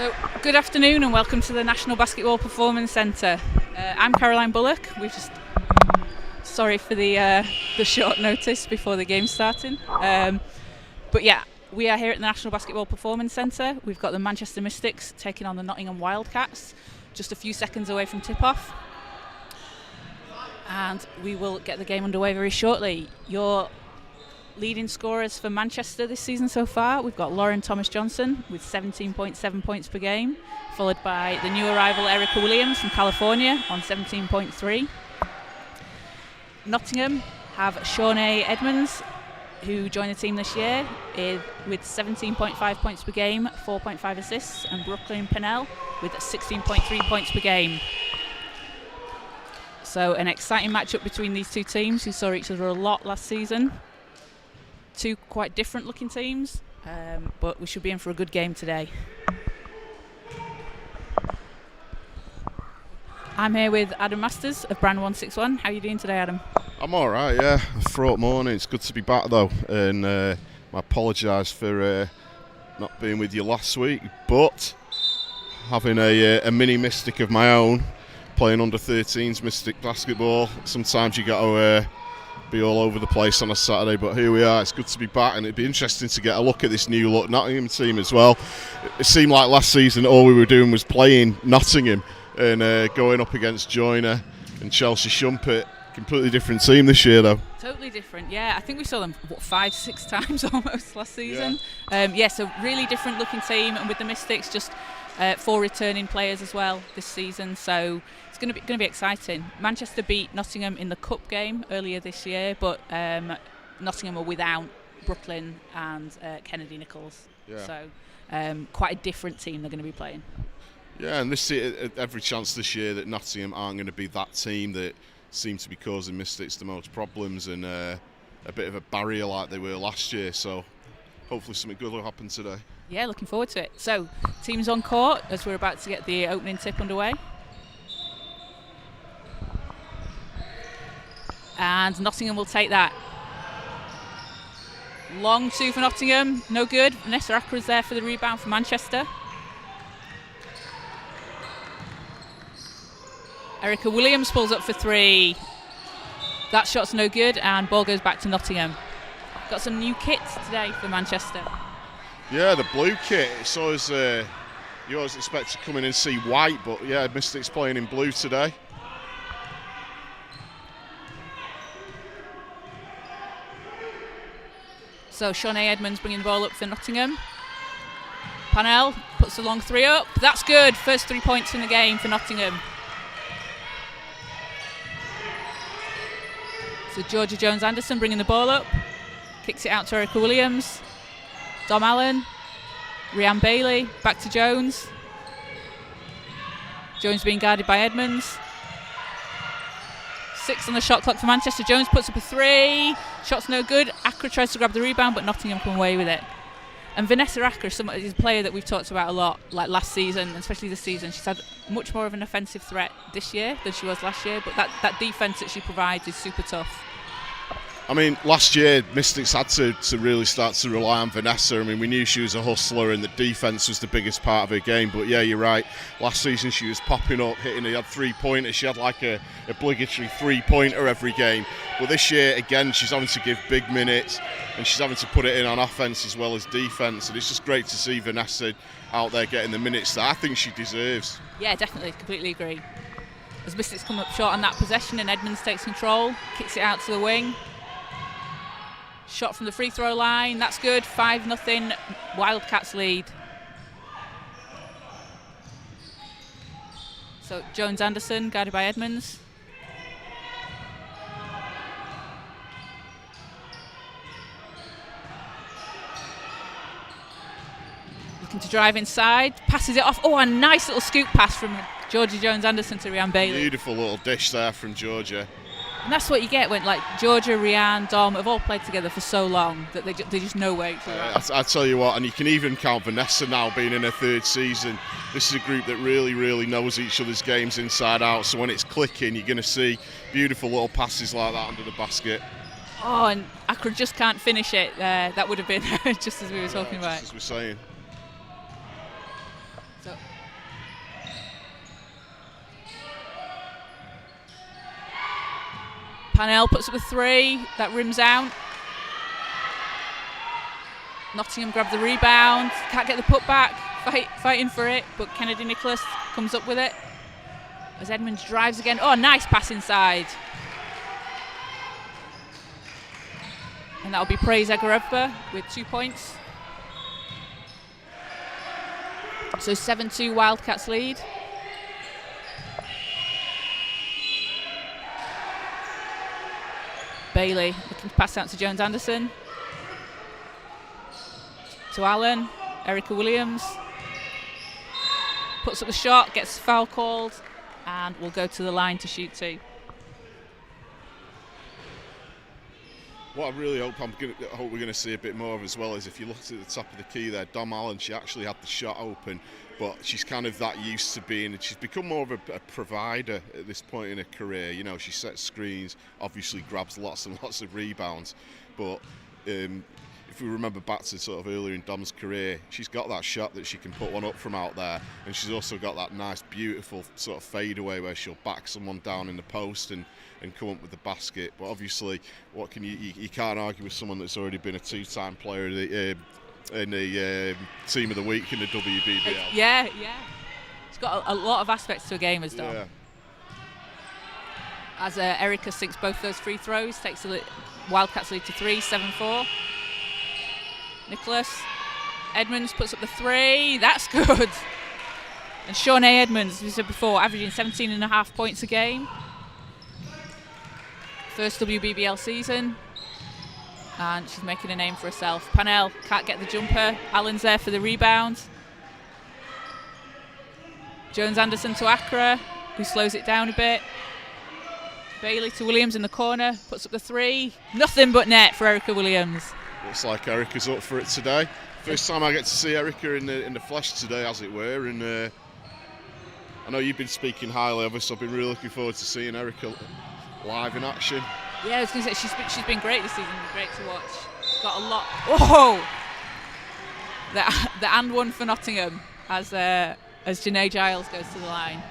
So, good afternoon and welcome to the National Basketball Performance Centre. I'm Caroline Bullock. Sorry for the short notice before the game starting. But yeah, we are here at the National Basketball Performance Centre. We've got the Manchester Mystics taking on the Nottingham Wildcats, just a few seconds away from tip-off. And we will get the game underway very shortly. Your leading scorers for Manchester this season so far, we've got Lauren Thomas-Johnson with 17.7 points per game, followed by the new arrival Erica Williams from California on 17.3. Nottingham have Shawnee Edmonds, who joined the team this year with 17.5 points per game, 4.5 assists, and Brooklyn Pennell with 16.3 points per game. So an exciting matchup between these two teams who saw each other a lot last season. Two quite different looking teams, but we should be in for a good game today. I'm here with Adam Masters of Brand 161. How are you doing today, Adam? I'm alright, yeah. A fraught morning. It's good to be back though, and I apologise for not being with you last week, but having a mini Mystic of my own, playing under 13s Mystic basketball, sometimes you got to be all over the place on a Saturday, but here we are. It's good to be back, and it'd be interesting to get a look at this new look Nottingham team as well. It seemed like last season all we were doing was playing Nottingham and going up against Joyner and Chelsea Shumpert. Completely different team this year though. Totally different, yeah. I think we saw them 5-6 times almost last season. Yeah, so really different looking team, and with the Mystics just 4 returning players as well this season, so it's going to be exciting. Manchester beat Nottingham in the Cup game earlier this year, but Nottingham are without Brooklyn and Kennedy Nichols, so quite a different team they're going to be playing. Yeah, and this every chance this year that Nottingham aren't going to be that team that seem to be causing Mystics the most problems and a bit of a barrier like they were last year, so hopefully something good will happen today. Yeah, looking forward to it. So, teams on court as we're about to get the opening tip underway. And Nottingham will take that. Long two for Nottingham, no good. Vanessa Acra's there for the rebound for Manchester. Erica Williams pulls up for 3. That shot's no good, and ball goes back to Nottingham. Got some new kits today for Manchester. Yeah, the blue kit. It's always you always expect to come in and see white, but yeah, Mystics playing in blue today. So Shawnee Edmonds bringing the ball up for Nottingham. Pennell puts the long 3 up. That's good. First 3 points in the game for Nottingham. So Georgia Jones-Anderson bringing the ball up. Kicks it out to Erica Williams. Dom Allen. Rhiann Bailey. Back to Jones. Jones being guarded by Edmonds. 6 on the shot clock for Manchester. Jones puts up a 3. Shot's no good. Acra tries to grab the rebound, but Nottingham come away with it. And Vanessa Acra is a player that we've talked about a lot, like last season, especially this season. She's had much more of an offensive threat this year than she was last year, but that defence that she provides is super tough. I mean, last year Mystics had to really start to rely on Vanessa. I mean, we knew she was a hustler and the defence was the biggest part of her game, but yeah, you're right. Last season she was popping up, hitting, she had 3-pointers. She had like a obligatory 3-pointer every game. But this year, again, she's having to give big minutes and she's having to put it in on offence as well as defence. And it's just great to see Vanessa out there getting the minutes that I think she deserves. Yeah, definitely, completely agree. As Mystics come up short on that possession and Edmonds takes control, kicks it out to the wing. Shot from the free throw line, that's good. 5-0, Wildcats lead. So Jones-Anderson guarded by Edmonds. Looking to drive inside, passes it off. Oh, a nice little scoop pass from Georgia Jones-Anderson to Rhiann Bailey. Beautiful little dish there from Georgia. And that's what you get when, like, Georgia, Rhiann, Dom have all played together for so long that they just know where each other are. I tell you what, and you can even count Vanessa now being in her 3rd season. This is a group that really, really knows each other's games inside out. So when it's clicking, you're going to see beautiful little passes like that under the basket. Oh, and Acra just can't finish it. That would have been just as we were talking about. As we're saying. So Panel puts up a 3. That rims out. Nottingham grab the rebound. Can't get the putback. Fighting for it, but Kennedy Nicholas comes up with it. As Edmonds drives again. Oh, nice pass inside. And that'll be Praise Egerebba with 2 points. So 7-2 Wildcats lead. Bailey looking to pass out to Jones Anderson. To Allen. Erica Williams. Puts up a shot, gets foul called, and will go to the line to shoot 2. What I really hope we're going to see a bit more of as well is if you look at the top of the key there, Dom Allen, she actually had the shot open, but she's kind of that used to being, she's become more of a provider at this point in her career. You know, she sets screens, obviously grabs lots and lots of rebounds, but if we remember back to sort of earlier in Dom's career, she's got that shot that she can put one up from out there, and she's also got that nice, beautiful sort of fadeaway where she'll back someone down in the post and come up with the basket. But obviously, what can you can't argue with someone that's already been a 2-time player in the team of the week in the WBBL. Yeah. She's got a lot of aspects to a game as Dom. Yeah. As Erica sinks both those free throws, takes the Wildcats lead to 3, 7-4. Nicholas Edmonds puts up the 3. That's good. And Shawnee Edmonds, as we said before, averaging 17.5 points a game. First WBBL season. And she's making a name for herself. Panel can't get the jumper. Allen's there for the rebound. Jones Anderson to Accra, who slows it down a bit. Bailey to Williams in the corner, puts up the 3. Nothing but net for Erica Williams. Looks like Erica's up for it today. First time I get to see Erica in the flesh today, as it were. And I know you've been speaking highly of her, so I've been really looking forward to seeing Erica live in action. Yeah, I was going to say she's been great this season. Great to watch. She's got a lot. Whoa! The and one for Nottingham as Janae Giles goes to the line.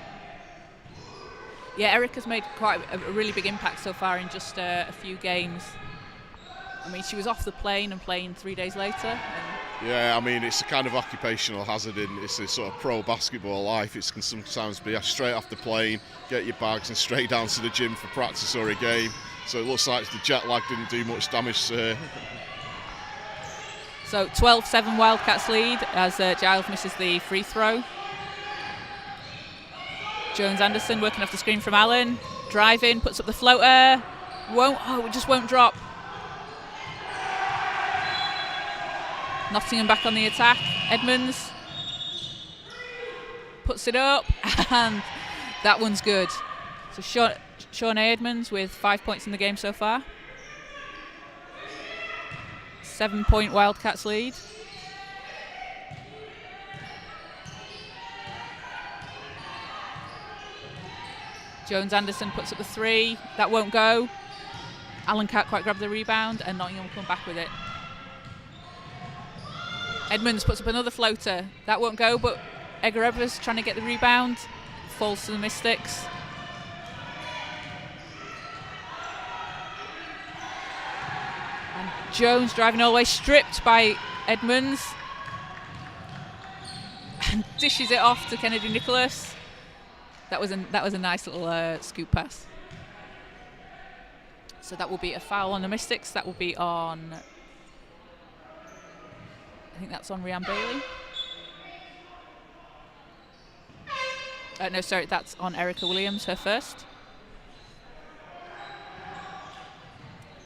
Yeah, Erica's made quite a really big impact so far in just a few games. I mean, she was off the plane and playing 3 days later. Yeah, I mean, it's a kind of occupational hazard it's a sort of pro basketball life. It can sometimes be straight off the plane, get your bags and straight down to the gym for practice or a game. So it looks like the jet lag didn't do much damage to her. So 12-7 Wildcats lead as Giles misses the free throw. Jones Anderson working off the screen from Allen. Driving, puts up the floater. It just won't drop. Nottingham back on the attack. Edmonds puts it up, and that one's good. So Shawnee Edmonds with 5 points in the game so far. 7-point Wildcats lead. Jones Anderson puts up the 3. That won't go. Allen can't quite grab the rebound, and Nottingham will come back with it. Edmonds puts up another floater. That won't go, but Egerebba's trying to get the rebound. Falls to the Mystics. And Jones driving all the way, stripped by Edmonds. And dishes it off to Kennedy Nicholas. That was a nice little scoop pass. So that will be a foul on the Mystics. That will be on... I think that's on Rhiann Bailey. No, sorry, that's on Erica Williams, her first.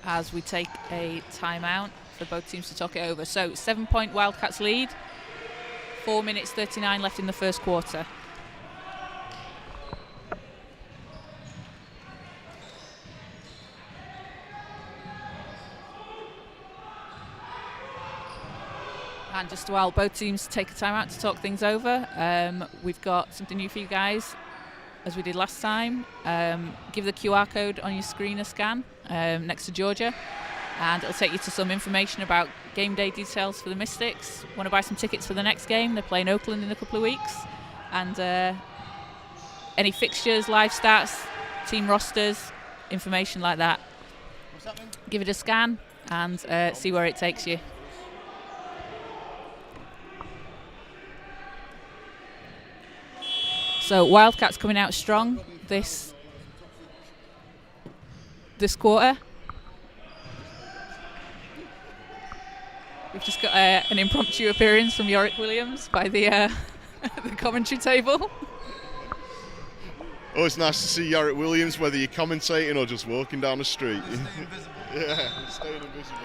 As we take a timeout for both teams to talk it over. So 7-point Wildcats lead. 4 minutes 39 left in the first quarter. And just while both teams take a time out to talk things over, we've got something new for you guys, as we did last time. Give the QR code on your screen a scan next to Georgia, and it'll take you to some information about game day details for the Mystics. Want to buy some tickets for the next game? They're playing Oakland in a couple of weeks. And any fixtures, live stats, team rosters, information like that give it a scan and see where it takes you. So Wildcats coming out strong this quarter. We've just got an impromptu appearance from Yorick Williams by the the commentary table. Always nice to see Yorick Williams, whether you're commentating or just walking down the street. Yeah, staying invisible.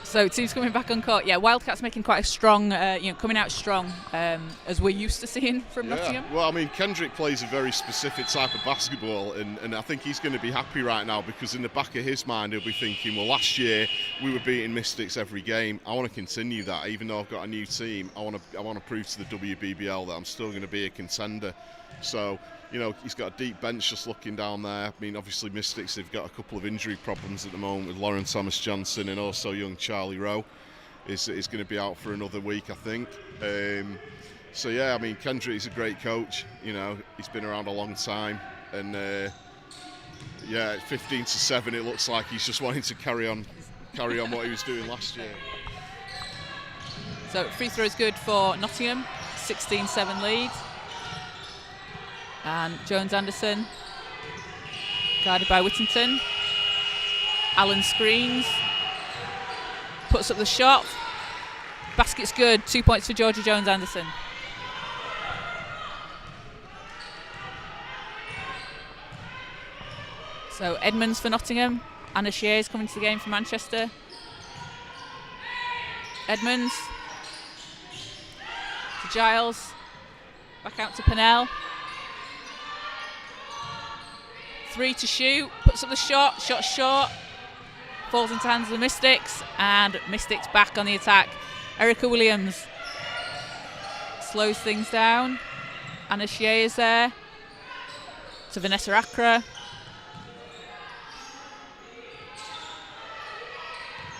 So teams coming back on court. Yeah, Wildcats making quite a strong, coming out strong, as we're used to seeing from Nottingham. Well, I mean, Kendrick plays a very specific type of basketball, and I think he's going to be happy right now, because in the back of his mind he'll be thinking, well, last year we were beating Mystics every game. I want to continue that. Even though I've got a new team, I want to prove to the WBBL that I'm still going to be a contender. So, he's got a deep bench just looking down there. I mean, obviously Mystics, they've got a couple of injury problems at the moment with Lauren Thomas-Johnson, and also young Charlie Rowe is going to be out for another week, I think. So yeah, I mean, Kendrick's a great coach. He's been around a long time, and 15-7, it looks like he's just wanting to carry on what he was doing last year. So free throw is good for Nottingham, 16-7 lead. And Jones-Anderson, guarded by Whittington. Allen screens, puts up the shot. Basket's good, 2 points for Georgia Jones-Anderson. So Edmonds for Nottingham. Anna Shea is coming to the game for Manchester. Edmonds to Giles, back out to Pennell. 3 to shoot, puts up the shot short, falls into hands of the Mystics, and Mystics back on the attack. Erica Williams slows things down. Anna Shea is there to Vanessa Accra.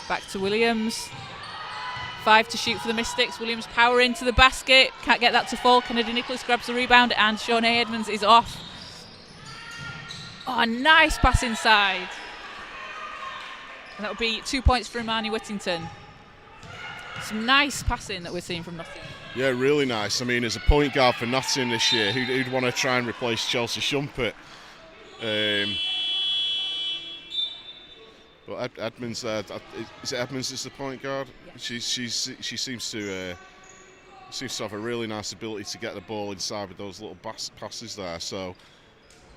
Back to Williams. 5 to shoot for the Mystics. Williams power into the basket, can't get that to fall. Kennedy Nicholas grabs the rebound, and Shawnee Edmonds is off. Oh, nice pass inside. And that would be 2 points for Imani Whittington. Some nice passing that we're seeing from Nottingham. Yeah, really nice. I mean, as a point guard for Nottingham this year, who'd want to try and replace Chelsea Shumpert? But Edmonds, is it Edmonds that's the point guard? Yeah. She seems to have a really nice ability to get the ball inside with those little passes there. So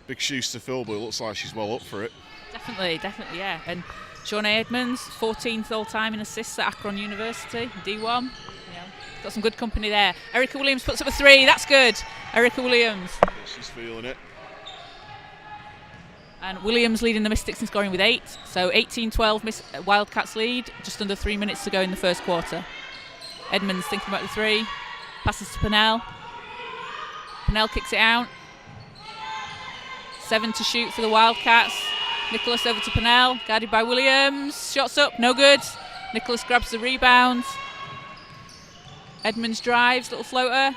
big shoes to fill, but it looks like she's well up for it. Definitely, yeah. And Shawnee Edmonds, 14th all-time in assists at Akron University, D1. Got some good company there. Erica Williams puts up a 3. That's good. Erica Williams. Yeah, she's feeling it. And Williams leading the Mystics in scoring with 8. So 18-12 Wildcats lead. Just under 3 minutes to go in the first quarter. Edmonds thinking about the 3. Passes to Pennell. Pennell kicks it out. 7 to shoot for the Wildcats. Nicholas over to Pennell, guarded by Williams. Shots up, no good. Nicholas grabs the rebound. Edmonds drives, little floater.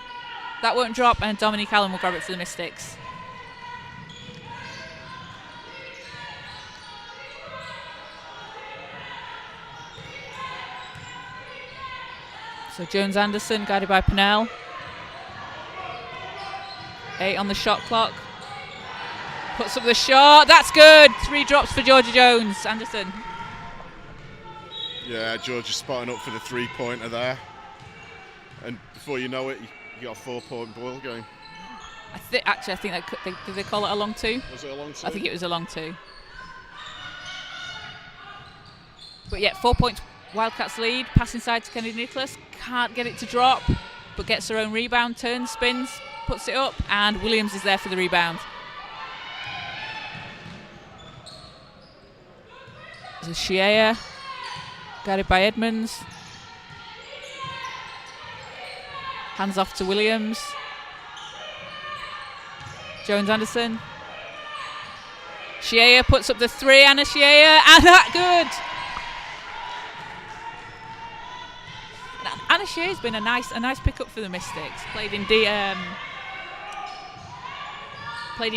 That won't drop, and Dominique Allen will grab it for the Mystics. So Jones-Anderson, guarded by Pennell. 8 on the shot clock. Puts up the shot. That's good. 3 drops for Georgia Jones-Anderson. Yeah, Georgia spotting up for the 3-pointer there. And before you know it, you got a 4-point ball game. I think did they call it a long 2? Was it a long 2? I think it was a long 2. But yeah, 4 points Wildcats lead. Pass inside to Kennedy Nicholas. Can't get it to drop, but gets her own rebound, turns, spins, puts it up, and Williams is there for the rebound. There's Shea, guarded by Edmonds. Hands off to Williams. Jones-Anderson. Shea puts up the 3, Anna Shea, and that good! Anna Shear's been a nice pickup for the Mystics. Played in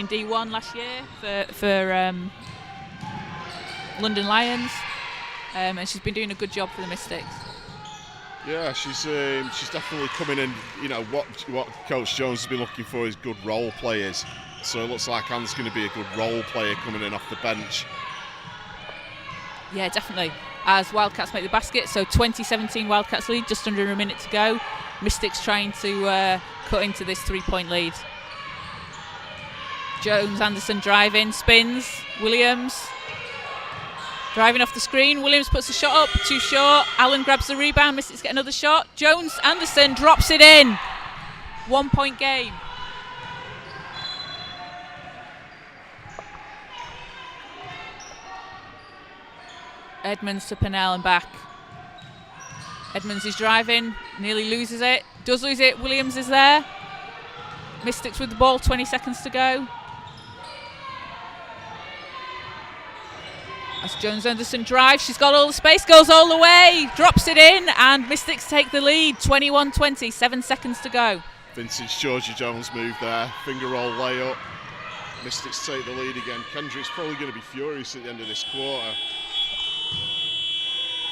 D1 last year for London Lions, and she's been doing a good job for the Mystics. Yeah, she's definitely coming in. You know what Coach Jones has been looking for is good role players. So it looks like Anne's going to be a good role player coming in off the bench. Yeah, definitely. As Wildcats make the basket, so 2017 Wildcats lead, just under a minute to go. Mystics trying to cut into this 3-point lead. Jones, Anderson driving, spins. Williams driving off the screen. Williams puts a shot up, too short. Allen grabs the rebound. Mystics get another shot. Jones, Anderson drops it in. 1 point game. Edmonds to Pennell and back. Edmonds is driving, nearly loses it. Does lose it. Williams is there. Mystics with the ball, 20 seconds to go. As Jones Anderson drives, she's got all the space, goes all the way, drops it in, and Mystics take the lead, 21-20, 7 seconds to go. Vintage Georgia Jones move there, finger roll layup. Mystics take the lead again. Kendrick's probably going to be furious at the end of this quarter.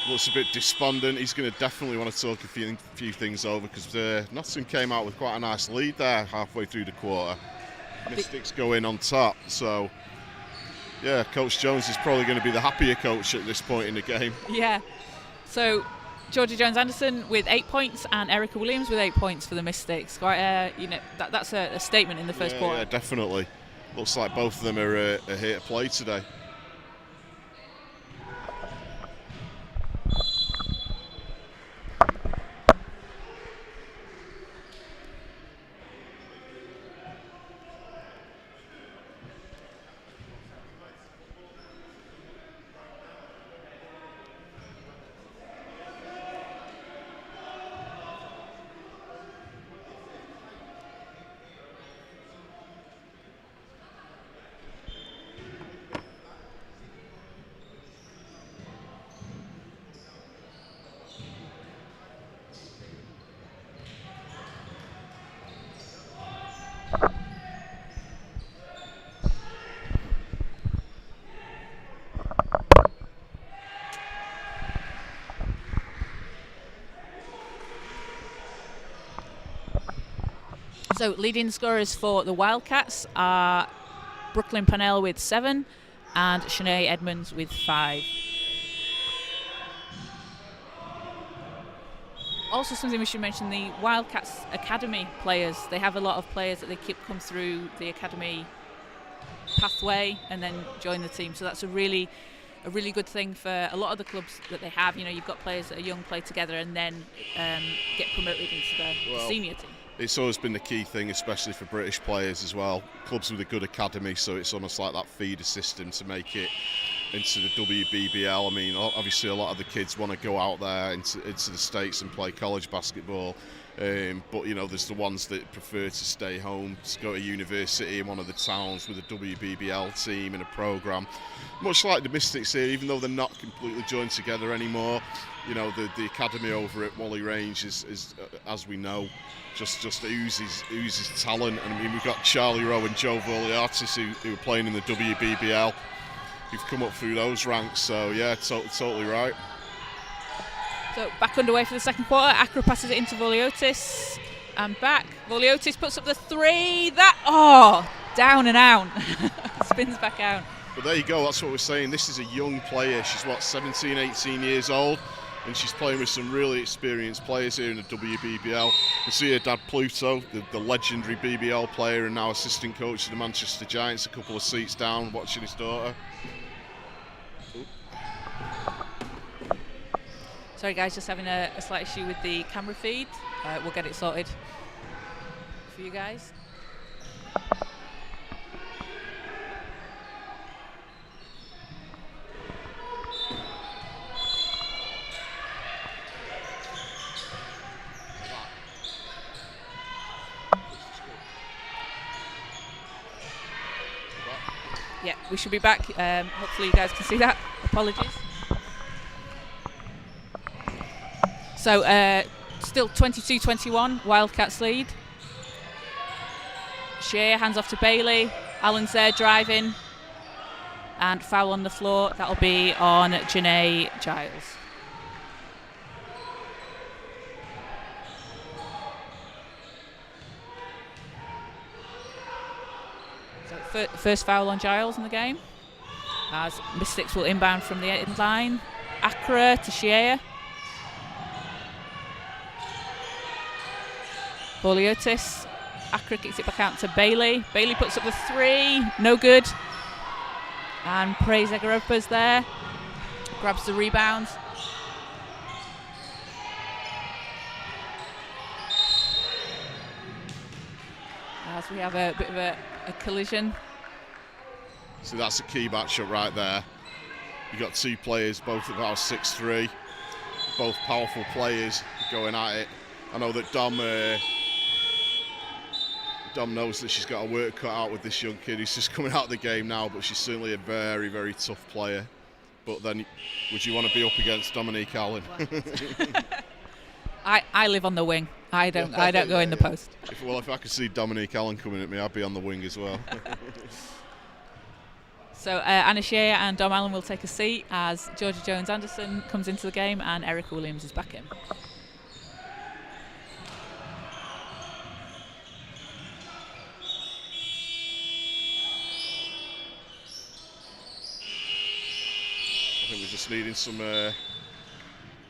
Looks a bit despondent. He's going to definitely want to talk a few things over because Nottingham came out with quite a nice lead there halfway through the quarter. Mystics go in on top, so yeah, Coach Jones is probably going to be the happier coach at this point in the game. Yeah, so Georgia Jones-Anderson with 8 points and Erica Williams with 8 points for the Mystics. Quite, that's a statement in the first quarter. Yeah, definitely. Looks like both of them are here to play today. So leading scorers for the Wildcats are Brooklyn Pennell with 7 and Shanae Edmonds with 5. Also something we should mention, the Wildcats Academy players. They have a lot of players that they keep come through the Academy pathway and then join the team. So that's a really good thing for a lot of the clubs that they have. You know, you've got players that are young, play together and then get promoted into the senior team. It's always been the key thing, especially for British players as well. Clubs with a good academy, so it's almost like that feeder system to make it into the WBBL. I mean, obviously a lot of the kids want to go out there into the States and play college basketball. But, you know, there's the ones that prefer to stay home, to go to university in one of the towns with a WBBL team and a programme. Much like the Mystics here, even though they're not completely joined together anymore, you know, the academy over at Wally Range is as we know, just oozes talent. And I mean, we've got Charlie Rowe and Joe Voliatis who are playing in the WBBL, who've come up through those ranks. So yeah, totally right. So back underway for the second quarter. Accra passes it into Voliotis and back. Voliotis puts up the 3. Down and out. Spins back out. But there you go, that's what we're saying. This is a young player. She's 17, 18 years old, and she's playing with some really experienced players here in the WBBL. You see her dad Pluto, the legendary BBL player and now assistant coach of the Manchester Giants, a couple of seats down watching his daughter. Sorry guys, just having a slight issue with the camera feed. We'll get it sorted for you guys. Yeah, we should be back. Hopefully you guys can see that. Apologies. So Still 22-21, Wildcats lead. Shea hands off to Bailey. Allen's there driving. And foul on the floor. That'll be on Janae Giles. So first foul on Giles in the game. As Mystics will inbound from the end line. Accra to Shea. Boliotis. Accra kicks it back out to Bailey. Bailey puts up the three. No good. And Praise Egaropa's there. Grabs the rebound. As we have a bit of a collision. So that's a key matchup right there. You've got two players, both about 6'3", both powerful players going at it. I know that Dom knows that she's got a work cut out with this young kid who's just coming out of the game now, but she's certainly a very, very tough player. But then, would you want to be up against Dominique Allen? I live on the wing. I don't go in the post. If I could see Dominique Allen coming at me, I'd be on the wing as well. So Anna Shea and Dom Allen will take a seat as Georgia Jones-Anderson comes into the game and Erica Williams is back in. I think we're just needing some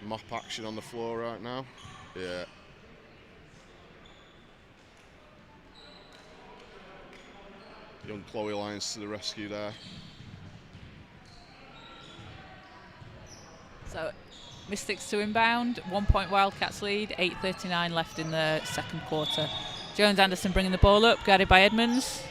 mop action on the floor right now. Yeah. Young Chloe Lyons to the rescue there. So Mystics to inbound, 1 point Wildcats lead, 8:39 left in the second quarter. Jones-Anderson bringing the ball up, guarded by Edmonds.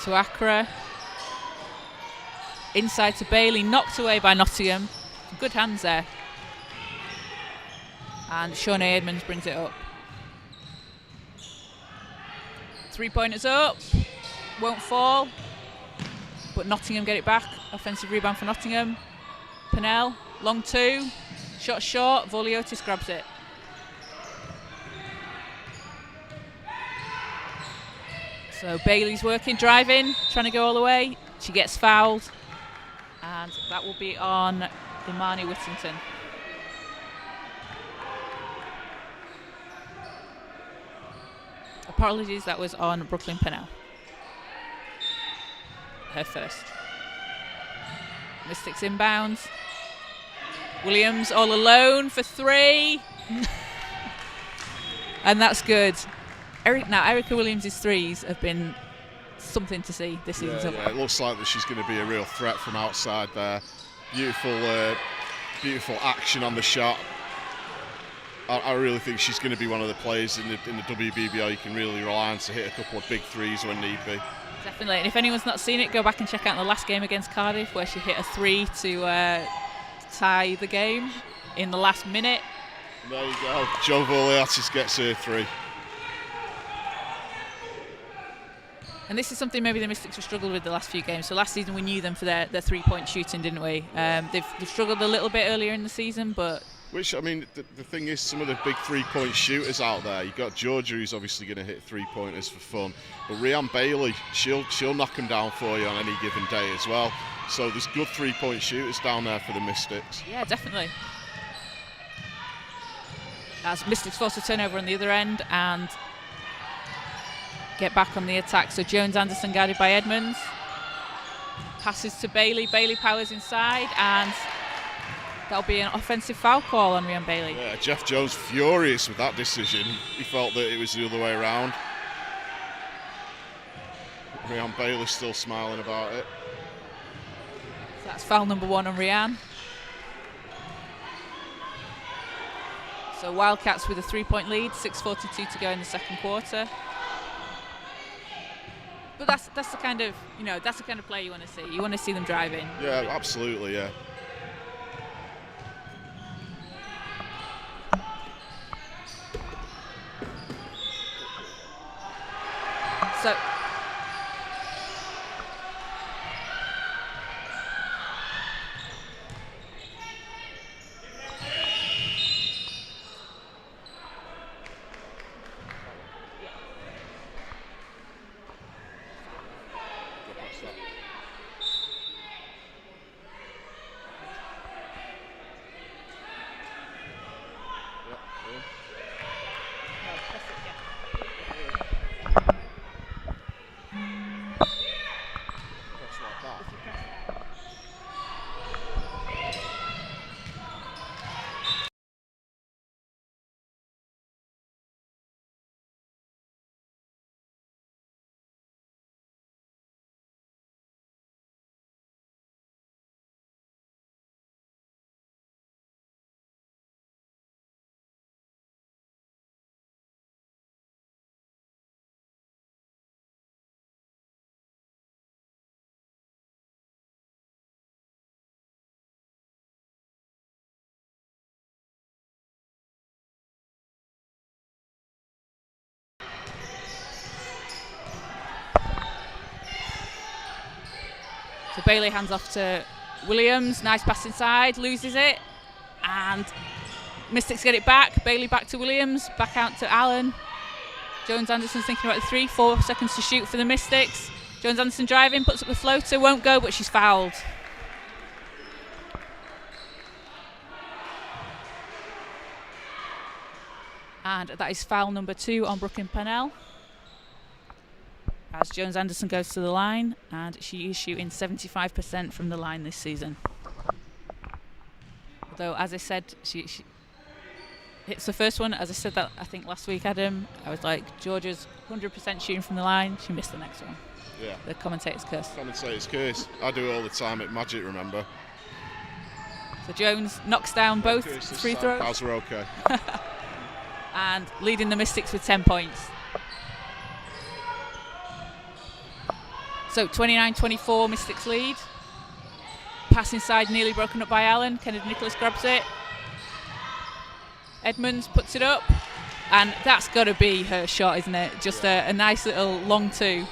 To Accra. Inside to Bailey, knocked away by Nottingham. Good hands there. And Shawnee Edmonds brings it up. 3-pointers up. Won't fall. But Nottingham get it back. Offensive rebound for Nottingham. Pennell, long two. Shot short. Voliotis grabs it. So Bailey's working, driving, trying to go all the way. She gets fouled. And that will be on Imani Whittington. Apologies, that was on Brooklyn Pennell. Her first. Mystics inbounds. Williams all alone for three. And that's good. Erica Williams' threes have been something to see this season. Yeah, it looks like that she's going to be a real threat from outside there. Beautiful action on the shot. I really think she's going to be one of the players in the WBBL you can really rely on to hit a couple of big threes when need be. Definitely, and if anyone's not seen it, go back and check out the last game against Cardiff where she hit a three to tie the game in the last minute. There you go, Jo Voliotis gets her three. And this is something maybe the Mystics have struggled with the last few games. So last season we knew them for their three-point shooting, didn't we? They've struggled a little bit earlier in the season, but... Which, I mean, the thing is, some of the big three-point shooters out there, you've got Georgia who's obviously going to hit three-pointers for fun, but Rhiann Bailey, she'll knock them down for you on any given day as well. So there's good three-point shooters down there for the Mystics. Yeah, definitely. As Mystics force a turnover on the other end and get back on the attack. So Jones-Anderson guarded by Edmonds. Passes to Bailey. Bailey powers inside and that'll be an offensive foul call on Rhiann Bailey. Yeah, Jeff Jones furious with that decision. He felt that it was the other way around. Rhiann Bailey still smiling about it. So that's foul number 1 on Rhiann. So Wildcats with a 3-point lead, 6:42 to go in the second quarter. But that's the kind of play you want to see. You want to see them driving. Yeah, absolutely, yeah. So Bailey hands off to Williams. Nice pass inside, loses it. And Mystics get it back. Bailey back to Williams, back out to Allen. Jones Anderson's thinking about the 3, 4 seconds to shoot for the Mystics. Jones Anderson driving, puts up the floater, won't go, but she's fouled. And that is foul number 2 on Brooklyn Pennell. As Jones Anderson goes to the line, and she is shooting 75% from the line this season. Although, as I said, she hits the first one. As I said that, I think last week, Adam, I was like, Georgia's 100% shooting from the line. She missed the next one. Yeah. The commentator's curse. Commentator's curse. I do it all the time at Magic, remember? So Jones knocks down both free throws. Fouls are okay. And leading the Mystics with 10 points. So 29-24, Mystics lead. Pass inside, nearly broken up by Allen. Kennedy Nicholas grabs it. Edmonds puts it up. And that's got to be her shot, isn't it? Just a nice little long 2.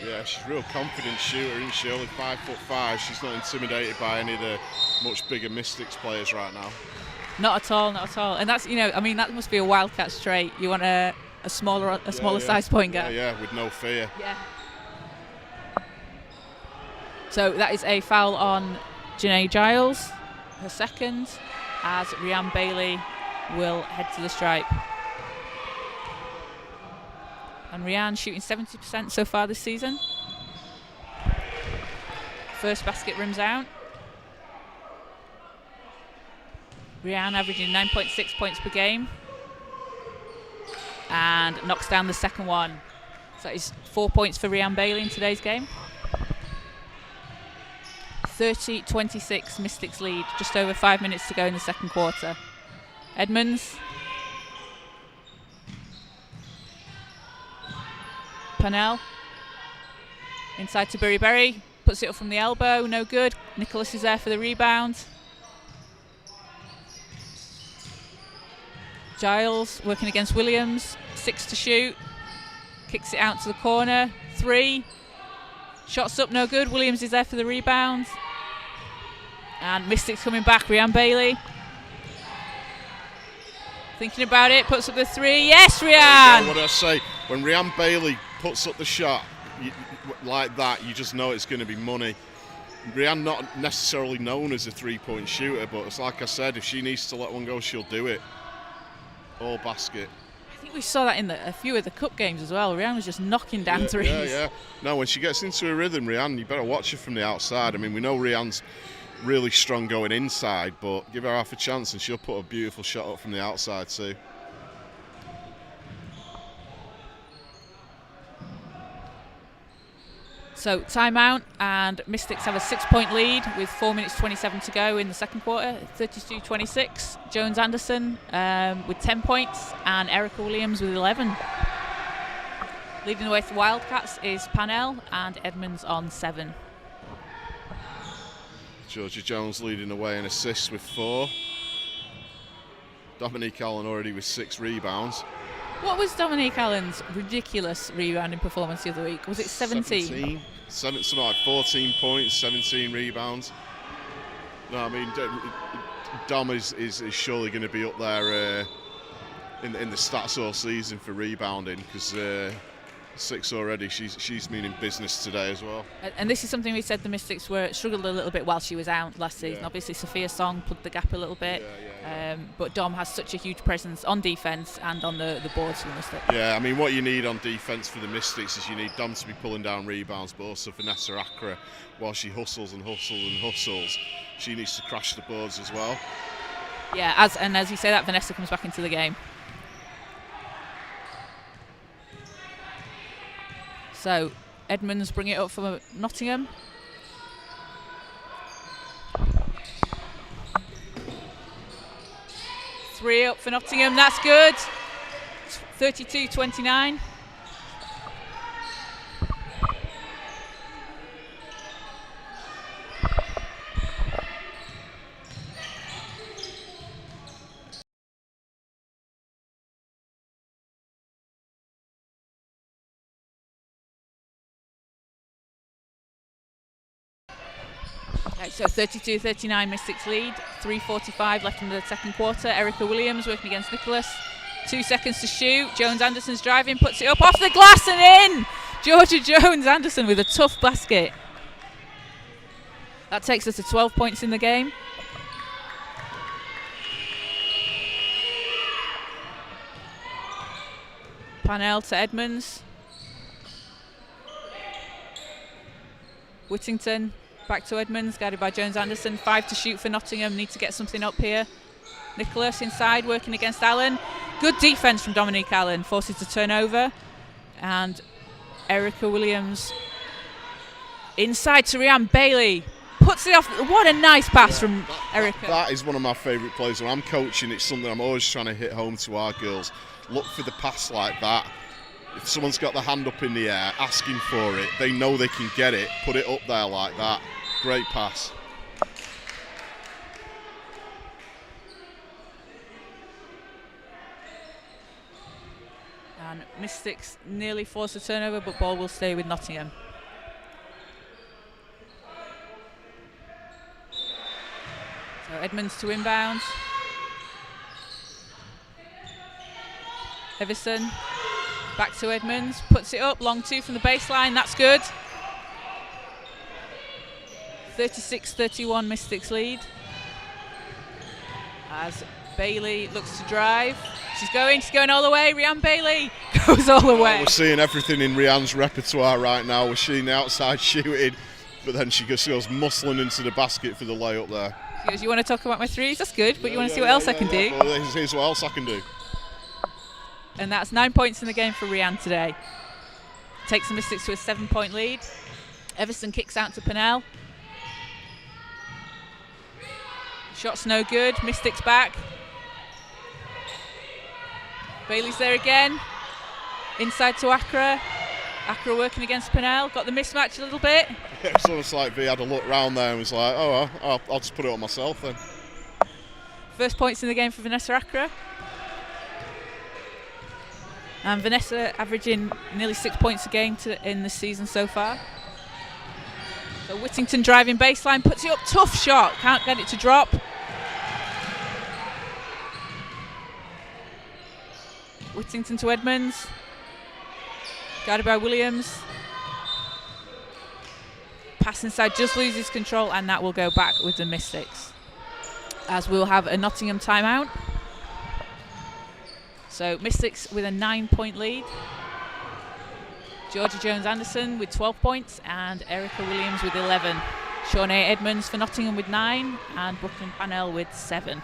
Yeah, she's a real confident shooter, isn't she? Only 5'5". She's not intimidated by any of the much bigger Mystics players right now. Not at all, not at all. And that's, I mean, that must be a Wildcats trait. You want a smaller size point guard. Yeah, with no fear. Yeah. So that is a foul on Janae Giles, her second, as Rhiann Bailey will head to the stripe. And Rhiann shooting 70% so far this season. First basket rims out. Rhiann averaging 9.6 points per game. And knocks down the second one. So that is 4 points for Rhiann Bailey in today's game. 30-26 Mystics lead. Just over 5 minutes to go in the second quarter. Edmonds. Pennell. Inside to Berry. Puts it up from the elbow. No good. Nicholas is there for the rebound. Giles working against Williams. 6 to shoot. Kicks it out to the corner. 3. Shots up, no good. Williams is there for the rebound. And Mystics coming back. Rhiann Bailey. Thinking about it. Puts up the 3. Yes, Rhiann! What did I say? When Rhiann Bailey puts up the shot like that, you just know it's going to be money. Rhiann not necessarily known as a three-point shooter, but it's like I said, if she needs to let one go, she'll do it. All basket. I think we saw that in a few of the cup games as well. Rhiann was just knocking down threes. Yeah. No, when she gets into a rhythm, Rhiann, you better watch her from the outside. I mean, we know Rhiann's really strong going inside, but give her half a chance and she'll put a beautiful shot up from the outside too. So timeout, and Mystics have a 6-point lead with 4 minutes 27 to go in the second quarter. 32-26. Jones Anderson with 10 points and Erica Williams with 11. Leading the way for Wildcats is Pennell and Edmonds on 7. Georgia Jones leading the way in assists with 4. Dominique Allen already with 6 rebounds. What was Dominique Allen's ridiculous rebounding performance the other week? Was it 17? Something like 14 points, 17 rebounds. No, I mean, Dom is surely going to be up there in the stats all season for rebounding, because 6 already. She's meaning business today as well. And this is something we said the Mystics struggled a little bit while she was out last season. Yeah. Obviously, Sophia Song plugged the gap a little bit. But Dom has such a huge presence on defence and on the boards for the Mystics. Yeah, I mean, what you need on defence for the Mystics is you need Dom to be pulling down rebounds, but also Vanessa Accra, while she hustles, she needs to crash the boards as well. Yeah, as you say that, Vanessa comes back into the game. So Edmonds bring it up for Nottingham. Three up for Nottingham, that's good. 32-29. So 32-39 Mystics lead, 3:45 left in the second quarter. Erica Williams working against Nicholas. 2 seconds to shoot. Jones-Anderson's driving, puts it up off the glass and in! Georgia Jones-Anderson with a tough basket. That takes us to 12 points in the game. Parnell to Edmonds. Whittington back to Edmonds, guided by Jones-Anderson. 5 to shoot for Nottingham, need to get something up here. Nicholas inside, working against Allen. Good defence from Dominique Allen, forces a turnover. And Erica Williams inside to Rianne Bailey. Puts it off. What a nice pass from Erica. That is one of my favourite plays. When I'm coaching, it's something I'm always trying to hit home to our girls. Look for the pass like that. If someone's got their hand up in the air asking for it, they know they can get it. Put it up there like that. Great pass. And Mystics nearly forced a turnover, but ball will stay with Nottingham. So Edmonds to inbound. Everson back to Edmonds, puts it up, long two from the baseline, that's good. 36-31 Mystics lead. As Bailey looks to drive. She's going all the way. Rianne Bailey goes all the way. We're seeing everything in Rianne's repertoire right now. We're seeing the outside shooting, but then she goes muscling into the basket for the layup there. She goes, you want to talk about my threes? That's good, but you want to see what else I can do? Well, here's what else I can do. And that's 9 points in the game for Rianne today. Takes the Mystics to a 7-point lead. Everson kicks out to Pennell. Shot's no good. Mystics back. Bailey's there again. Inside to Accra. Accra working against Pennell. Got the mismatch a little bit. Yeah, it's almost like V had a look round there and was like, oh, well, I'll just put it on myself then. First points in the game for Vanessa Accra. And Vanessa averaging nearly 6 points a game in this season so far. So Whittington driving baseline, puts it up, tough shot, can't get it to drop. Whittington to Edmonds, guided by Williams. Pass inside, just loses control, and that will go back with the Mystics. As we'll have a Nottingham timeout. So Mystics with a 9-point lead. Georgia Jones-Anderson with 12 points and Erica Williams with 11. Shawnee Edmonds for Nottingham with 9 and Brooklyn Parnell with 7.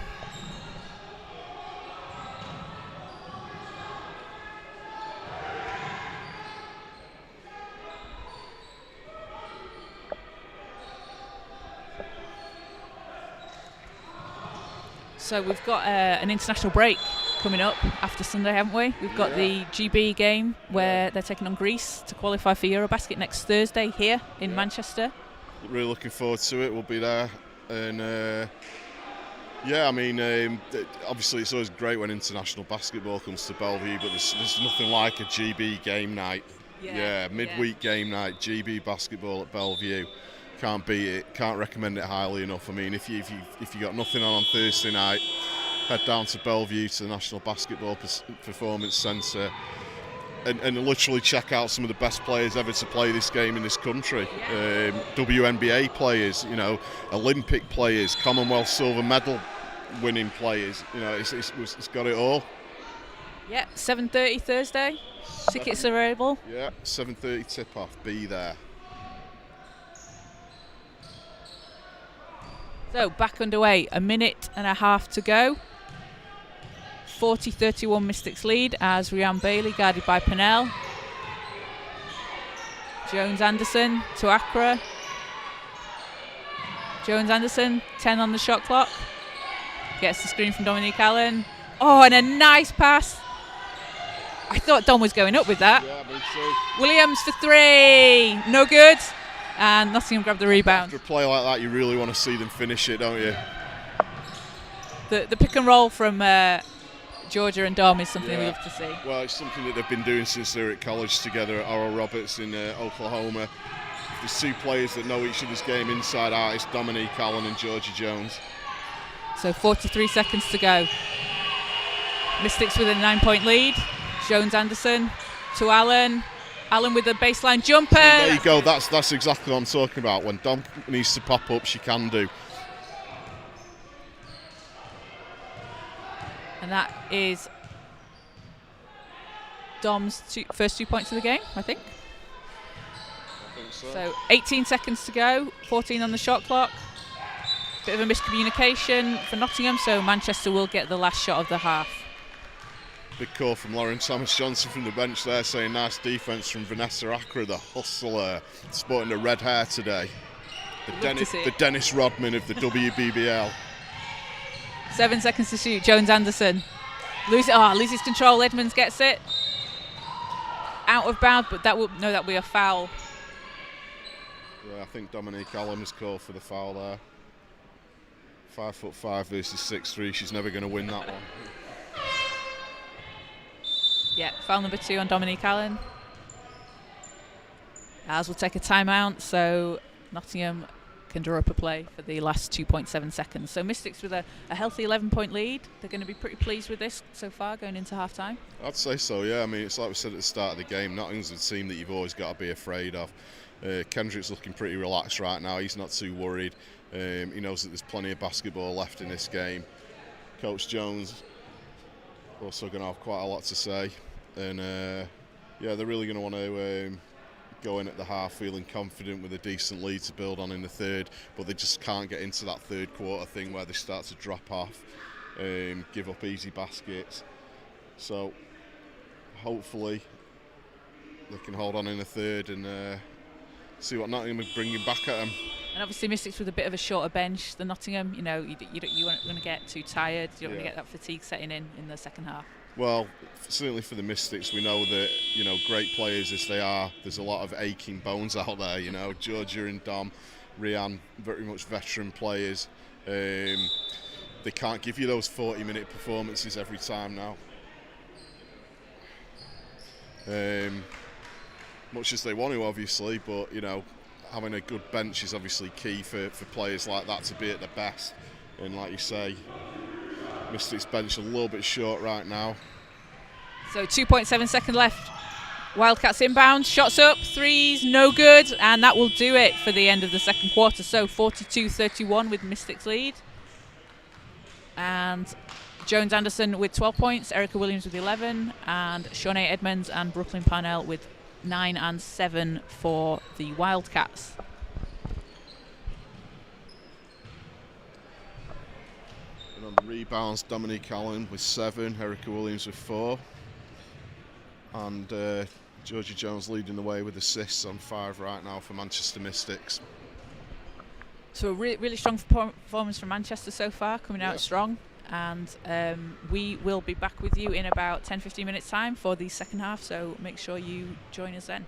So we've got an international break coming up after Sunday, haven't we? We've got the GB game where they're taking on Greece to qualify for Eurobasket next Thursday here in Manchester. Really looking forward to it. We'll be there. And I mean, obviously it's always great when international basketball comes to Bellevue, but there's nothing like a GB game night. Midweek game night, GB basketball at Bellevue. Can't beat it. Can't recommend it highly enough. I mean, if you got nothing on Thursday night, head down to Bellevue to the National Basketball Performance Centre. and literally check out some of the best players ever to play this game in this country. WNBA players, you know, Olympic players, Commonwealth silver medal winning players. You know, it's got it all. Yeah, 7:30 Thursday. Tickets are available. Yeah, 7:30 tip-off. Be there. So back underway. A minute and a half to go. 40-31 Mystics lead as Rhiannon Bailey guarded by Pennell. Jones-Anderson to Accra. Jones-Anderson, 10 on the shot clock. Gets the screen from Dominique Allen. Oh, and a nice pass. I thought Dom was going up with that. Yeah, me too. Williams for 3. No good. And Nottingham grabbed the rebound. After a play like that, you really want to see them finish it, don't you? The pick and roll from Georgia and Dom is something we love to see. Well, it's something that they've been doing since they were at college together at Oral Roberts in Oklahoma. There's two players that know each other's game inside out. It's Dominique Allen and Georgia Jones. So 43 seconds to go. Mystics with a 9-point lead. Jones-Anderson to Allen. Allen with the baseline jumper. There you go. That's exactly what I'm talking about. When Dom needs to pop up, she can do. And that is Dom's first 2 points of the game, I think. So 18 seconds to go, 14 on the shot clock. Bit of a miscommunication for Nottingham, so Manchester will get the last shot of the half. Big call from Lauren Thomas-Johnson from the bench there, saying nice defence from Vanessa Accra, the hustler, sporting the red hair today. The Dennis Rodman of the WBBL. 7 seconds to shoot. Jones-Anderson loses control. Edmonds gets it out of bounds, but that will be a foul. Yeah, I think Dominique Allen has called for the foul there. 5'5" versus 6'3". She's never going to win that one. Yeah, foul number 2 on Dominique Allen. As we'll take a timeout, so Nottingham can draw up a play for the last 2.7 seconds. So Mystics with a healthy 11-point lead. They're going to be pretty pleased with this so far going into half-time. I'd say so, yeah. I mean, it's like we said at the start of the game, Nottingham's a team that you've always got to be afraid of. Kendrick's looking pretty relaxed right now. He's not too worried. He knows that there's plenty of basketball left in this game. Coach Jones also going to have quite a lot to say. And, yeah, they're really going to want to go in at the half feeling confident with a decent lead to build on in the third, but they just can't get into that third quarter thing where they start to drop off, give up easy baskets. So hopefully they can hold on in the third and see what Nottingham are bringing back at them. And obviously Mystics with a bit of a shorter bench than Nottingham. You know, you aren't going to get too tired. You don't want to get that fatigue setting in the second half. Well, certainly for the Mystics, we know that, you know, great players as they are, there's a lot of aching bones out there, you know. Georgia and Dom, Rhiannon, very much veteran players. They can't give you those 40-minute performances every time now. Much as they want to, obviously, but, you know, having a good bench is obviously key for players like that to be at their best. And like you say, Mystics bench a little bit short right now. So 2.7 seconds left. Wildcats inbound, shots up, threes, no good, and that will do it for the end of the second quarter. So 42-31 with Mystics lead. And Jones-Anderson with 12 points, Erica Williams with 11, and Shawnee Edmonds and Brooklyn Parnell with 9 and 7 for the Wildcats. And on the rebounds, Dominique Allen with 7, Erica Williams with 4. And Georgia Jones leading the way with assists on 5 right now for Manchester Mystics. So a really strong performance from Manchester so far, coming out strong. And we will be back with you in about 10-15 minutes time for the second half, so make sure you join us then.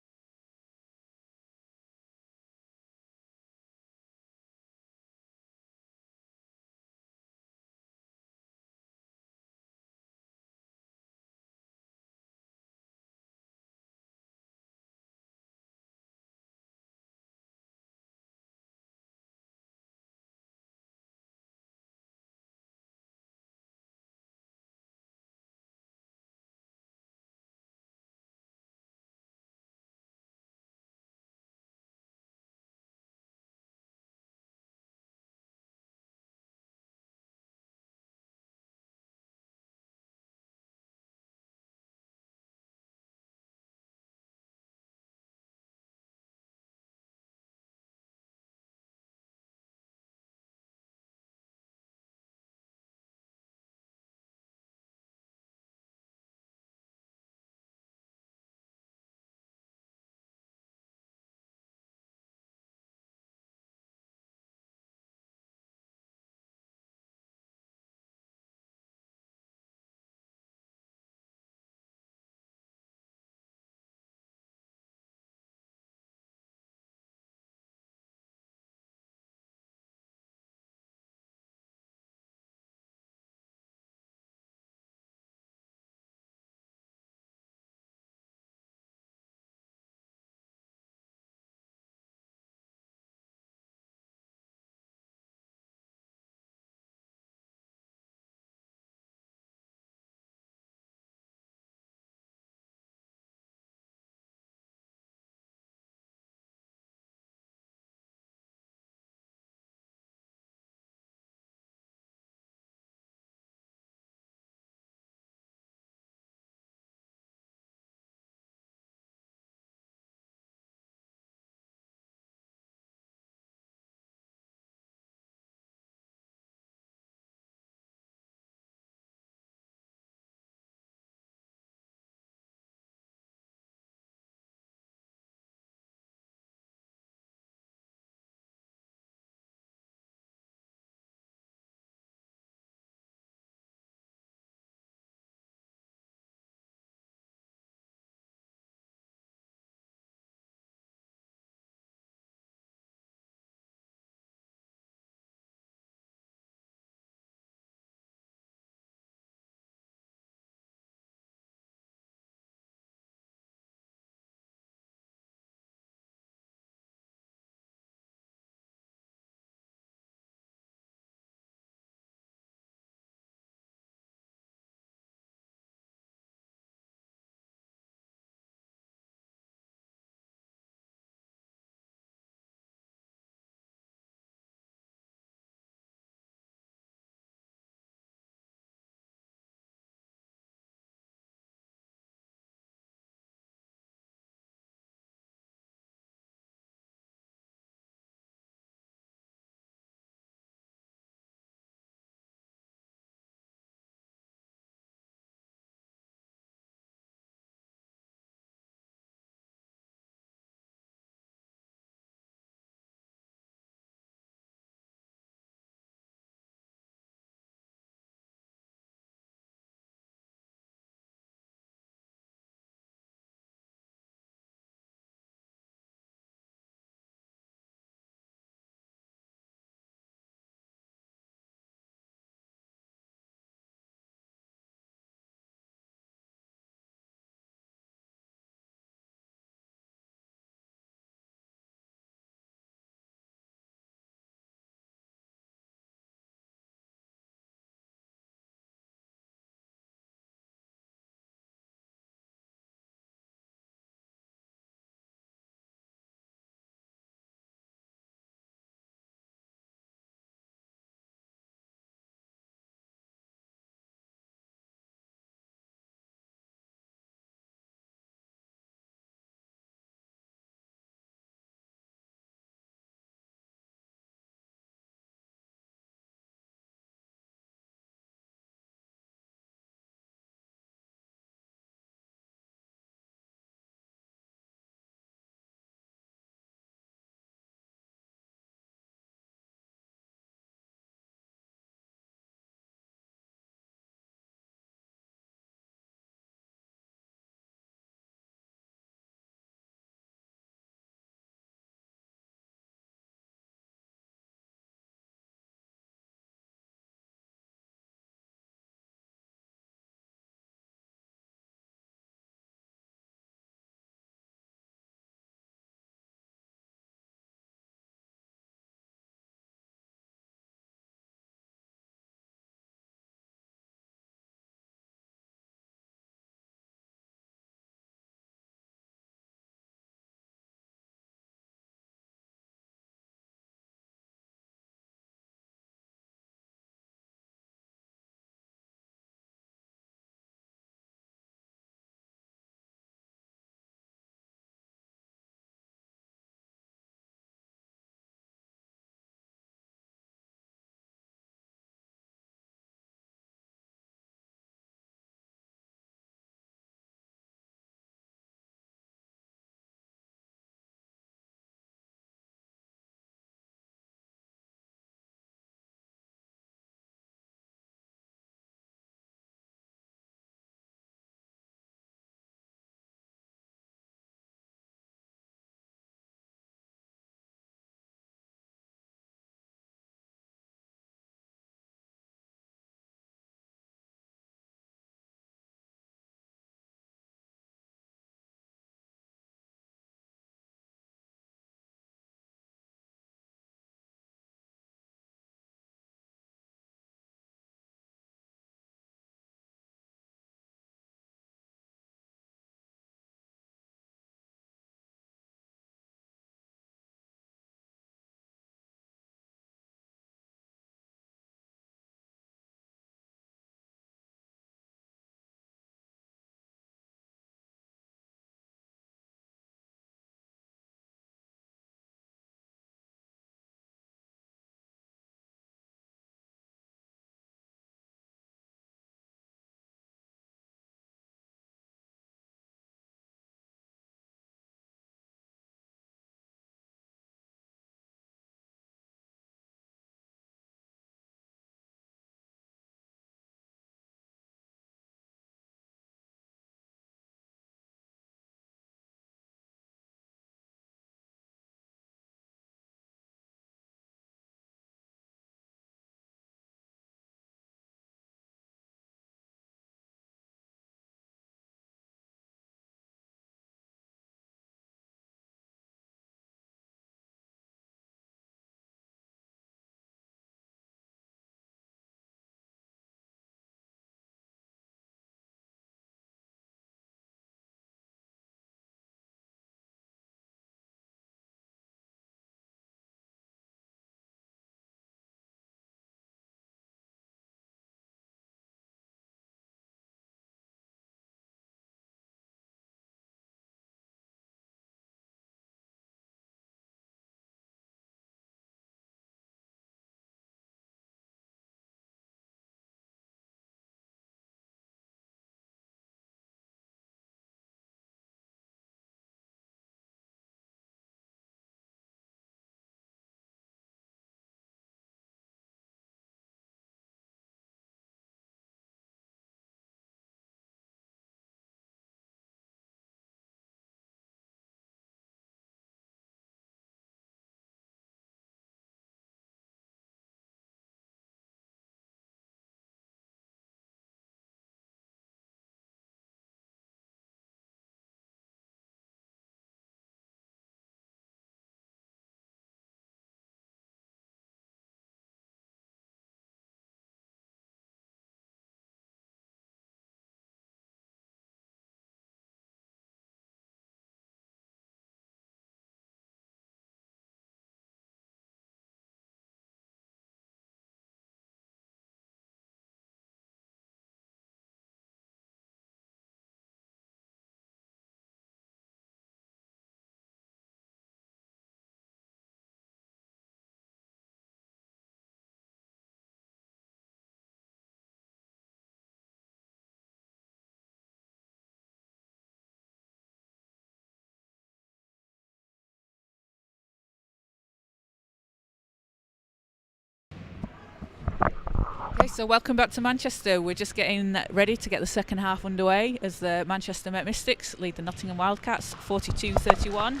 Okay, so welcome back to Manchester. We're just getting ready to get the second half underway as the Manchester Mystics lead the Nottingham Wildcats 42-31.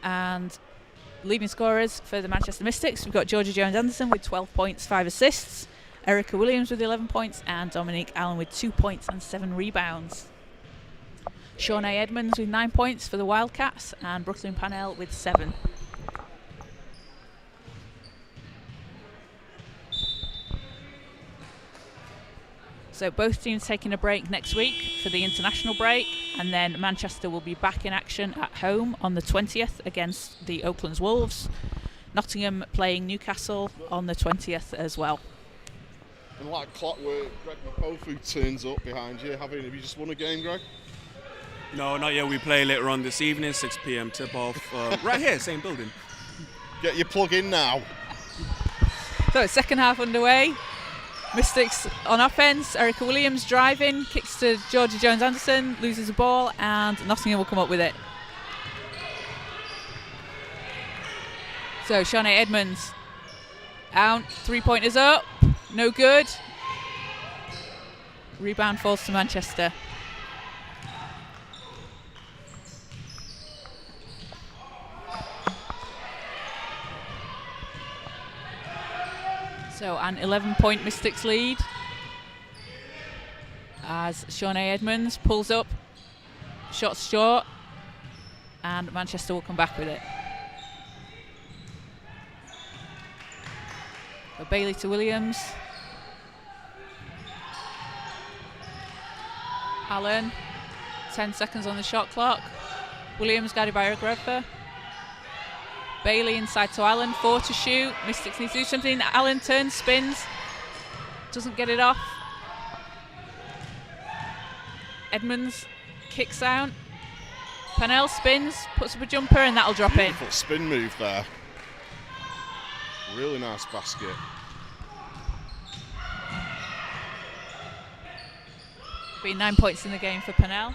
And leading scorers for the Manchester Mystics, we've got Georgia Jones-Anderson with 12 points, 5 assists, Erica Williams with 11 points, and Dominique Allen with 2 points and 7 rebounds. Shawnee Edmonds with 9 points for the Wildcats, and Brooklyn Pannell with 7. So both teams taking a break next week for the international break, and then Manchester will be back in action at home on the 20th against the Oakland's Wolves. Nottingham playing Newcastle on the 20th as well. And like clockwork, Greg Mapofu turns up behind you. Have you just won a game, Greg? No, not yet. We play later on this evening, 6 p.m. tip-off, right here, same building. Get your plug in now. So second half underway. Mystics on offense, Erica Williams driving, kicks to Georgia Jones-Anderson, loses the ball, and Nottingham will come up with it. So Shawnee Edmonds out, 3-pointers up, no good. Rebound falls to Manchester. So an 11-point Mystics lead as Shawnee Edmonds pulls up, shots short, and Manchester will come back with it. So Bailey to Williams. Allen, 10 seconds on the shot clock. Williams guarded by Ogredfa. Bailey inside to Allen, 4 to shoot. Mystics need to do something. Allen turns, spins, doesn't get it off. Edmonds kicks out. Pannell spins, puts up a jumper, and that'll drop in. Beautiful spin move there. Really nice basket. Be 9 points in the game for Pannell.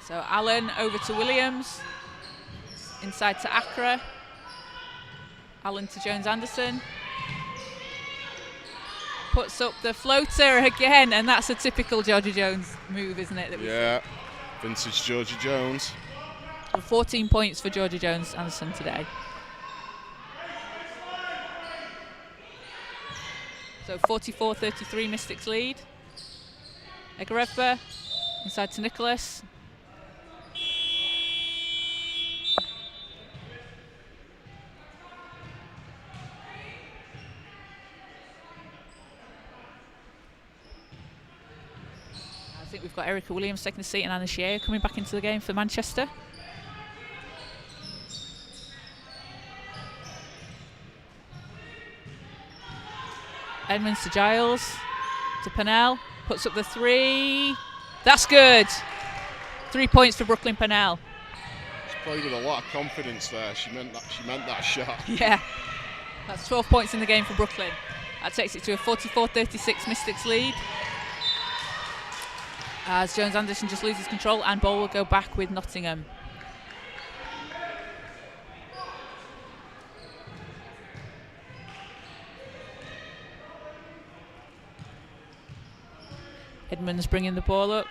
So Allen over to Williams, inside to Accra, Allen to Jones-Anderson, puts up the floater again, and that's a typical Georgia Jones move, isn't it? Yeah, vintage Georgia Jones. So 14 points for Georgia Jones-Anderson today. So 44-33 Mystics lead. Ogredfa inside to Nicholas. I think we've got Erica Williams taking a seat and Anna Shea coming back into the game for Manchester. Edmonds to Giles, to Pannell, puts up the 3. That's good. 3 points for Brooklyn Pannell. She's played with a lot of confidence there. She meant that shot. Yeah, that's 12 points in the game for Brooklyn. That takes it to a 44-36 Mystics lead. As Jones-Anderson just loses control, and ball will go back with Nottingham. Edmonds bringing the ball up.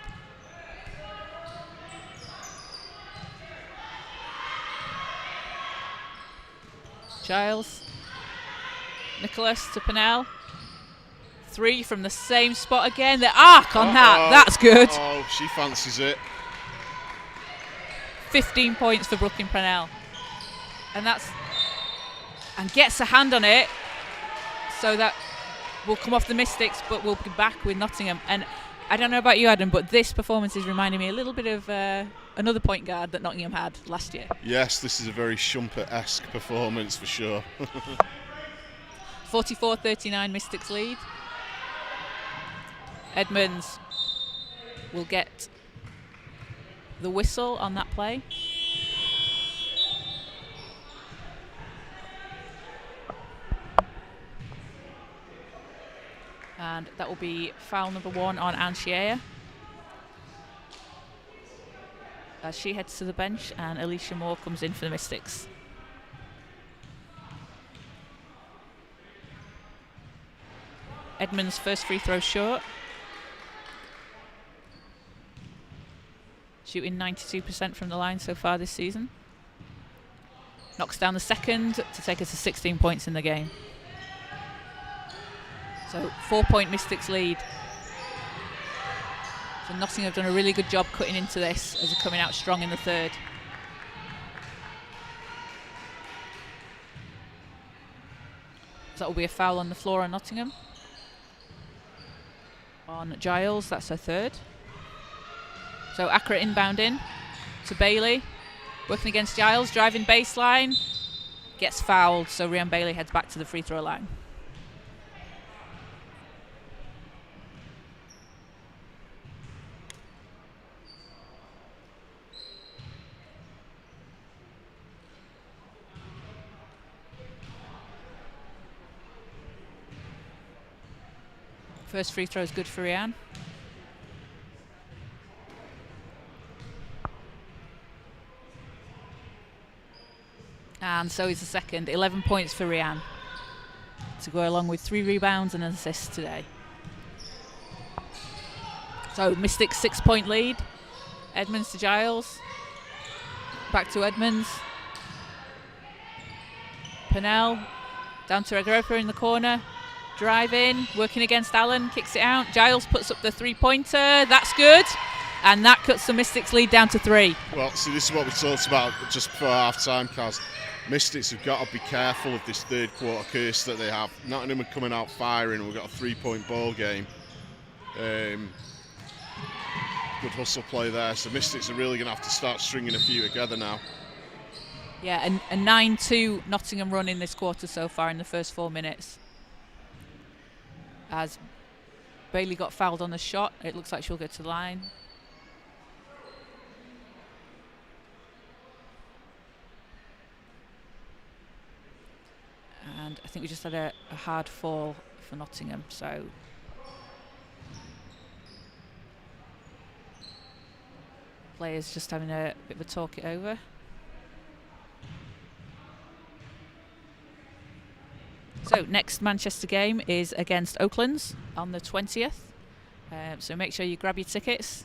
Giles. Nicholas to Pannell. 3 from the same spot again. The arc on that. That's good. Oh, she fancies it. 15 points for Brooklyn Pannell. And gets a hand on it. So that will come off the Mystics, but we'll be back with Nottingham. And I don't know about you, Adam, but this performance is reminding me a little bit of another point guard that Nottingham had last year. Yes, this is a very Shumpert-esque performance for sure. 44-39 Mystics lead. Edmonds will get the whistle on that play. And that will be foul number 1 on Anne Shearer, as she heads to the bench and Alicia Moore comes in for the Mystics. Edmonds' first free throw short. Shooting 92% from the line so far this season. Knocks down the second to take us to 16 points in the game. So 4-point Mystics lead. So Nottingham have done a really good job cutting into this as they're coming out strong in the third. So that will be a foul on the floor on Nottingham. On Giles, that's her third. So Accra inbounding to Bailey. Working against Giles, driving baseline. Gets fouled, so Rhiannon Bailey heads back to the free throw line. First free throw is good for Rhiannon. And so is the second. 11 points for Rhiannon, to go along with 3 rebounds and an assist today. So Mystics 6-point lead. Edmonds to Giles. Back to Edmonds. Purnell down to Agropa in the corner. Driving, working against Allen, kicks it out. Giles puts up the 3-pointer. That's good. And that cuts the Mystics lead down to 3. Well, see, this is what we talked about just before half-time, Kaz. Mystics have got to be careful of this third quarter curse that they have. Nottingham are coming out firing, and we've got a 3-point ball game. Good hustle play there. So Mystics are really going to have to start stringing a few together now. Yeah, and a 9-2 Nottingham run in this quarter so far in the first 4 minutes. As Bailey got fouled on the shot, it looks like she'll go to the line. And I think we just had a hard fall for Nottingham, so players just having a bit of a talk it over. So next Manchester game is against Oaklands on the 20th. So make sure you grab your tickets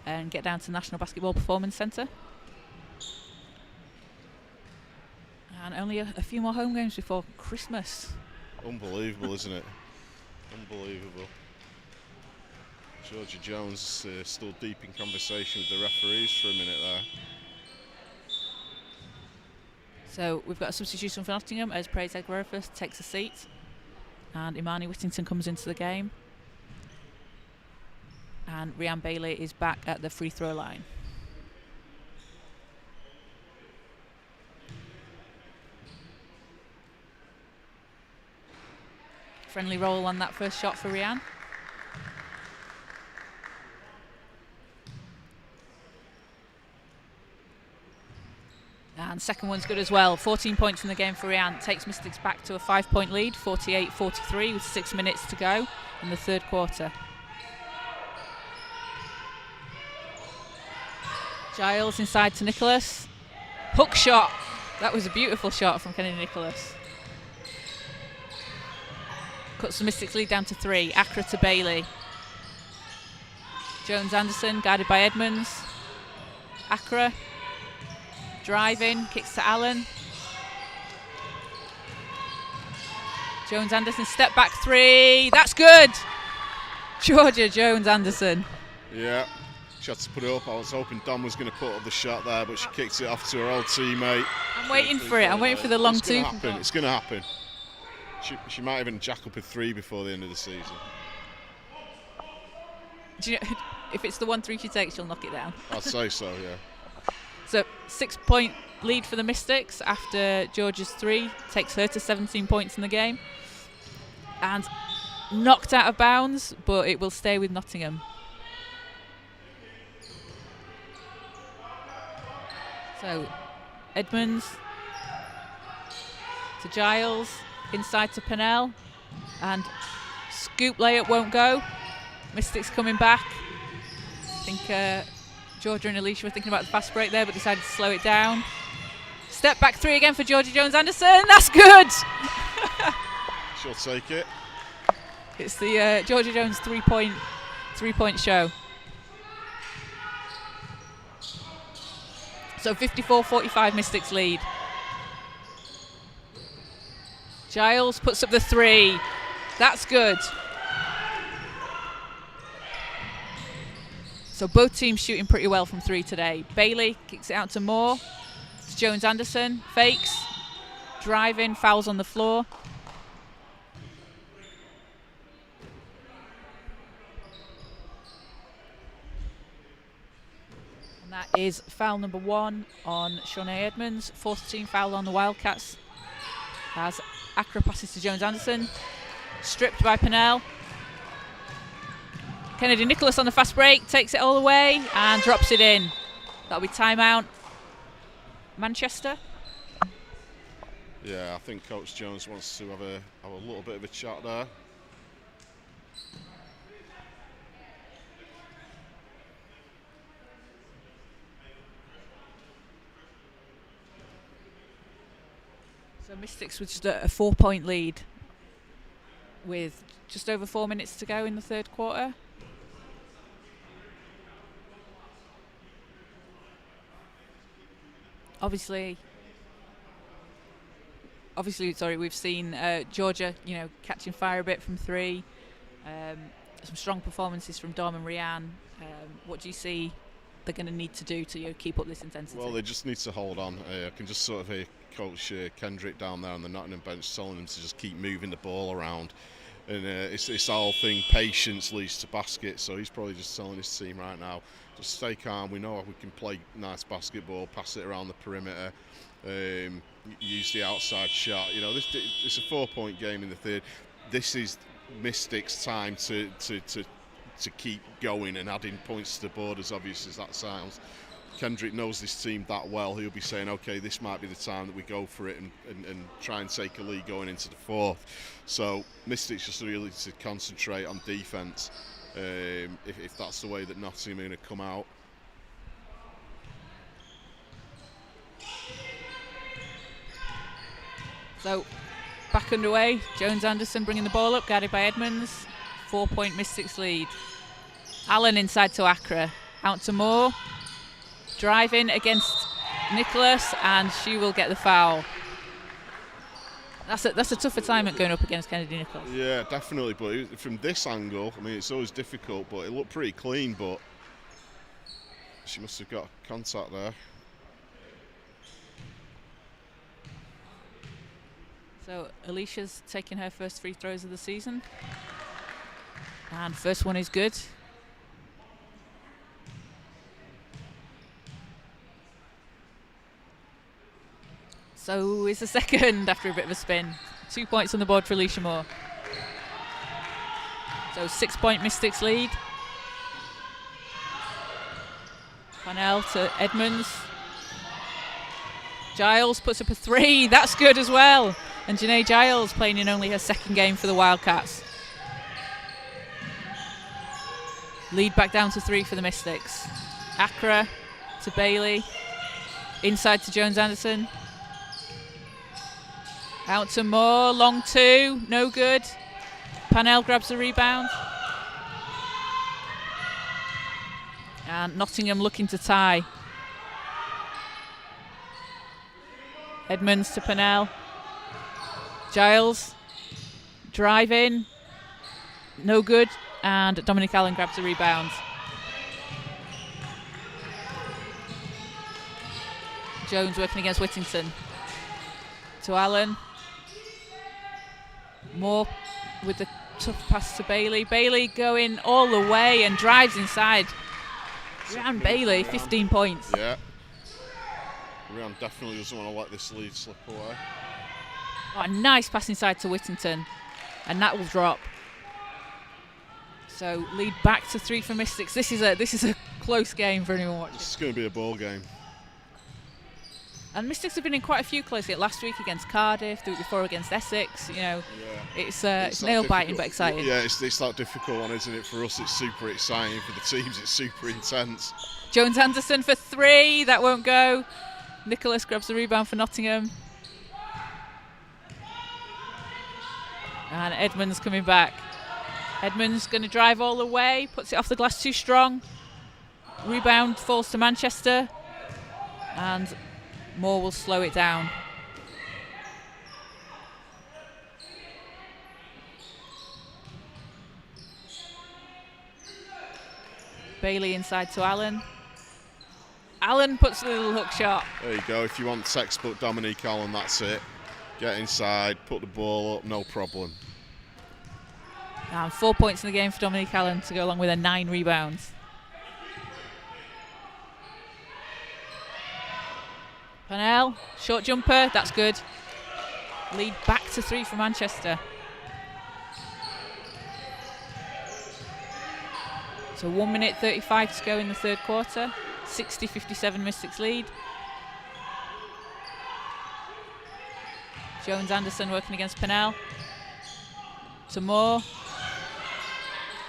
and get down to the National Basketball Performance Centre. And only a few more home games before Christmas. Unbelievable, isn't it? Unbelievable. Georgia Jones still deep in conversation with the referees for a minute there. So we've got a substitution for Nottingham as Praise Edworth takes a seat and Imani Whittington comes into the game. And Rhiannon Bailey is back at the free throw line. Friendly roll on that first shot for Rhiannon. And second one's good as well. 14 points in the game for Rhiannon. Takes Mystics back to a 5-point lead, 48-43 with 6 minutes to go in the third quarter. Giles inside to Nicholas. Hook shot. That was a beautiful shot from Kennedy Nicholas. Cuts the Mystics lead down to 3. Accra to Bailey. Jones Anderson guided by Edmonds. Accra. Driving, kicks to Allen. Jones Anderson, step back 3. That's good. Georgia Jones Anderson. Yeah, she had to put it up. I was hoping Dom was going to put up the shot there, but she kicks it off to her old teammate. I'm waiting for it. I'm waiting for the long two. It's going to happen. She might even jack up a 3 before the end of the season. Do you know, if it's the 1-3 she takes, she'll knock it down. I'd say so, yeah. So 6-point lead for the Mystics after Georgia's 3 takes her to 17 points in the game. And knocked out of bounds, but it will stay with Nottingham. So Edmonds to Giles, inside to Purnell, and scoop layup won't go. Mystics coming back. I think Georgia and Alicia were thinking about the fast break there, but decided to slow it down. Step back three again for Georgia Jones-Anderson. That's good. She'll take it. It's the Georgia Jones three-point show. So 54-45 Mystics lead. Giles puts up the three. That's good. So both teams shooting pretty well from three today. Bailey kicks it out to Moore. It's Jones-Anderson. Fakes. Driving. Fouls on the floor. And that is foul number 1 on Shawnee Edmonds. Fourth team foul on the Wildcats. As Accra passes to Jones-Anderson. Stripped by Pennell. Kennedy Nicholas on the fast break, takes it all the way and drops it in. That'll be timeout. Manchester. Yeah, I think Coach Jones wants to have a little bit of a chat there. So Mystics with just a 4-point lead with just over 4 minutes to go in the third quarter. Obviously, we've seen Georgia, catching fire a bit from three. Some strong performances from Dom and Rianne. What do you see they're going to need to do to keep up this intensity? Well, they just need to hold on. I can just sort of hear Coach Kendrick down there on the Nottingham bench telling them to just keep moving the ball around. And it's this whole thing, patience leads to basket. So he's probably just telling his team right now, just stay calm. We know we can play nice basketball, pass it around the perimeter, use the outside shot. It's a 4-point game in the third. This is Mystics' time to keep going and adding points to the board, as obvious as that sounds. Kendrick knows this team that well. He'll be saying, okay, this might be the time that we go for it and try and take a lead going into the fourth. So Mystics just really to concentrate on defence if that's the way that Nottingham are going to come out. So back underway. Jones-Anderson bringing the ball up, guarded by Edmonds. 4-point Mystics lead. Allen inside to Accra. Out to Moore. Driving against Nicholas, and she will get the foul. That's a tough assignment going up against Kennedy Nicholas. Yeah, definitely. But from this angle, it's always difficult, but it looked pretty clean. But she must have got contact there. So Alicia's taking her first free throws of the season. And first one is good. So is the second after a bit of a spin. 2 points on the board for Alicia Moore. So 6-point Mystics lead. Pennell to Edmonds. Giles puts up a three. That's good as well. And Janae Giles playing in only her second game for the Wildcats. Lead back down to 3 for the Mystics. Accra to Bailey. Inside to Jones-Anderson. Out to Moore, long two, no good. Pennell grabs the rebound. And Nottingham looking to tie. Edmonds to Pennell. Giles, drive in, no good. And Dominic Allen grabs the rebound. Jones working against Whittington. To Allen. Moore with the tough pass to Bailey. Bailey going all the way and drives inside. Rianne Bailey, 15 points. Yeah. Rianne definitely doesn't want to let this lead slip away. Oh, a nice pass inside to Whittington. And that will drop. So lead back to 3 for Mystics. This is a close game for anyone watching. This is going to be a ball game. And Mystics have been in quite a few close hit. Last week against Cardiff, the week before against Essex. It's nail-biting but exciting. Yeah, it's that difficult one, isn't it? For us, it's super exciting. For the teams, it's super intense. Jones Anderson for 3. That won't go. Nicholas grabs the rebound for Nottingham. And Edmonds coming back. Edmonds going to drive all the way. Puts it off the glass too strong. Rebound falls to Manchester. And Moore will slow it down. Bailey inside to Allen. Allen puts the little hook shot. There you go. If you want textbook Dominique Allen, that's it. Get inside, put the ball up, no problem. And 4 points in the game for Dominique Allen to go along with 9 rebounds. Purnell, short jumper, that's good. Lead back to 3 for Manchester. So 1 minute 35 to go in the third quarter. 60-57 Mystics lead. Jones Anderson working against Purnell. To Moore.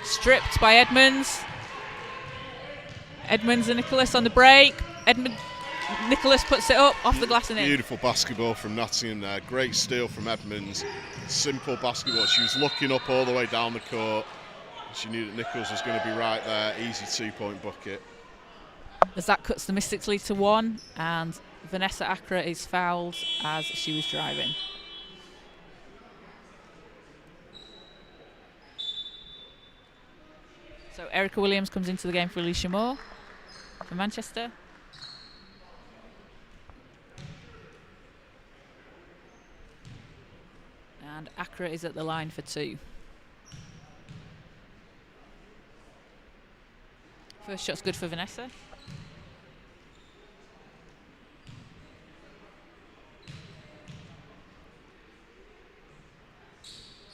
Stripped by Edmonds. Edmonds and Nicholas on the break. Nicholas puts it up off the glass and in. Beautiful basketball from Nottingham there. Great steal from Edmonds. Simple basketball. She was looking up all the way down the court. She knew that Nichols was going to be right there. Easy 2-point bucket. As that cuts the Mystics lead to 1, and Vanessa Accra is fouled as she was driving. So Erica Williams comes into the game for Alicia Moore for Manchester. And Accra is at the line for 2. First shot's good for Vanessa.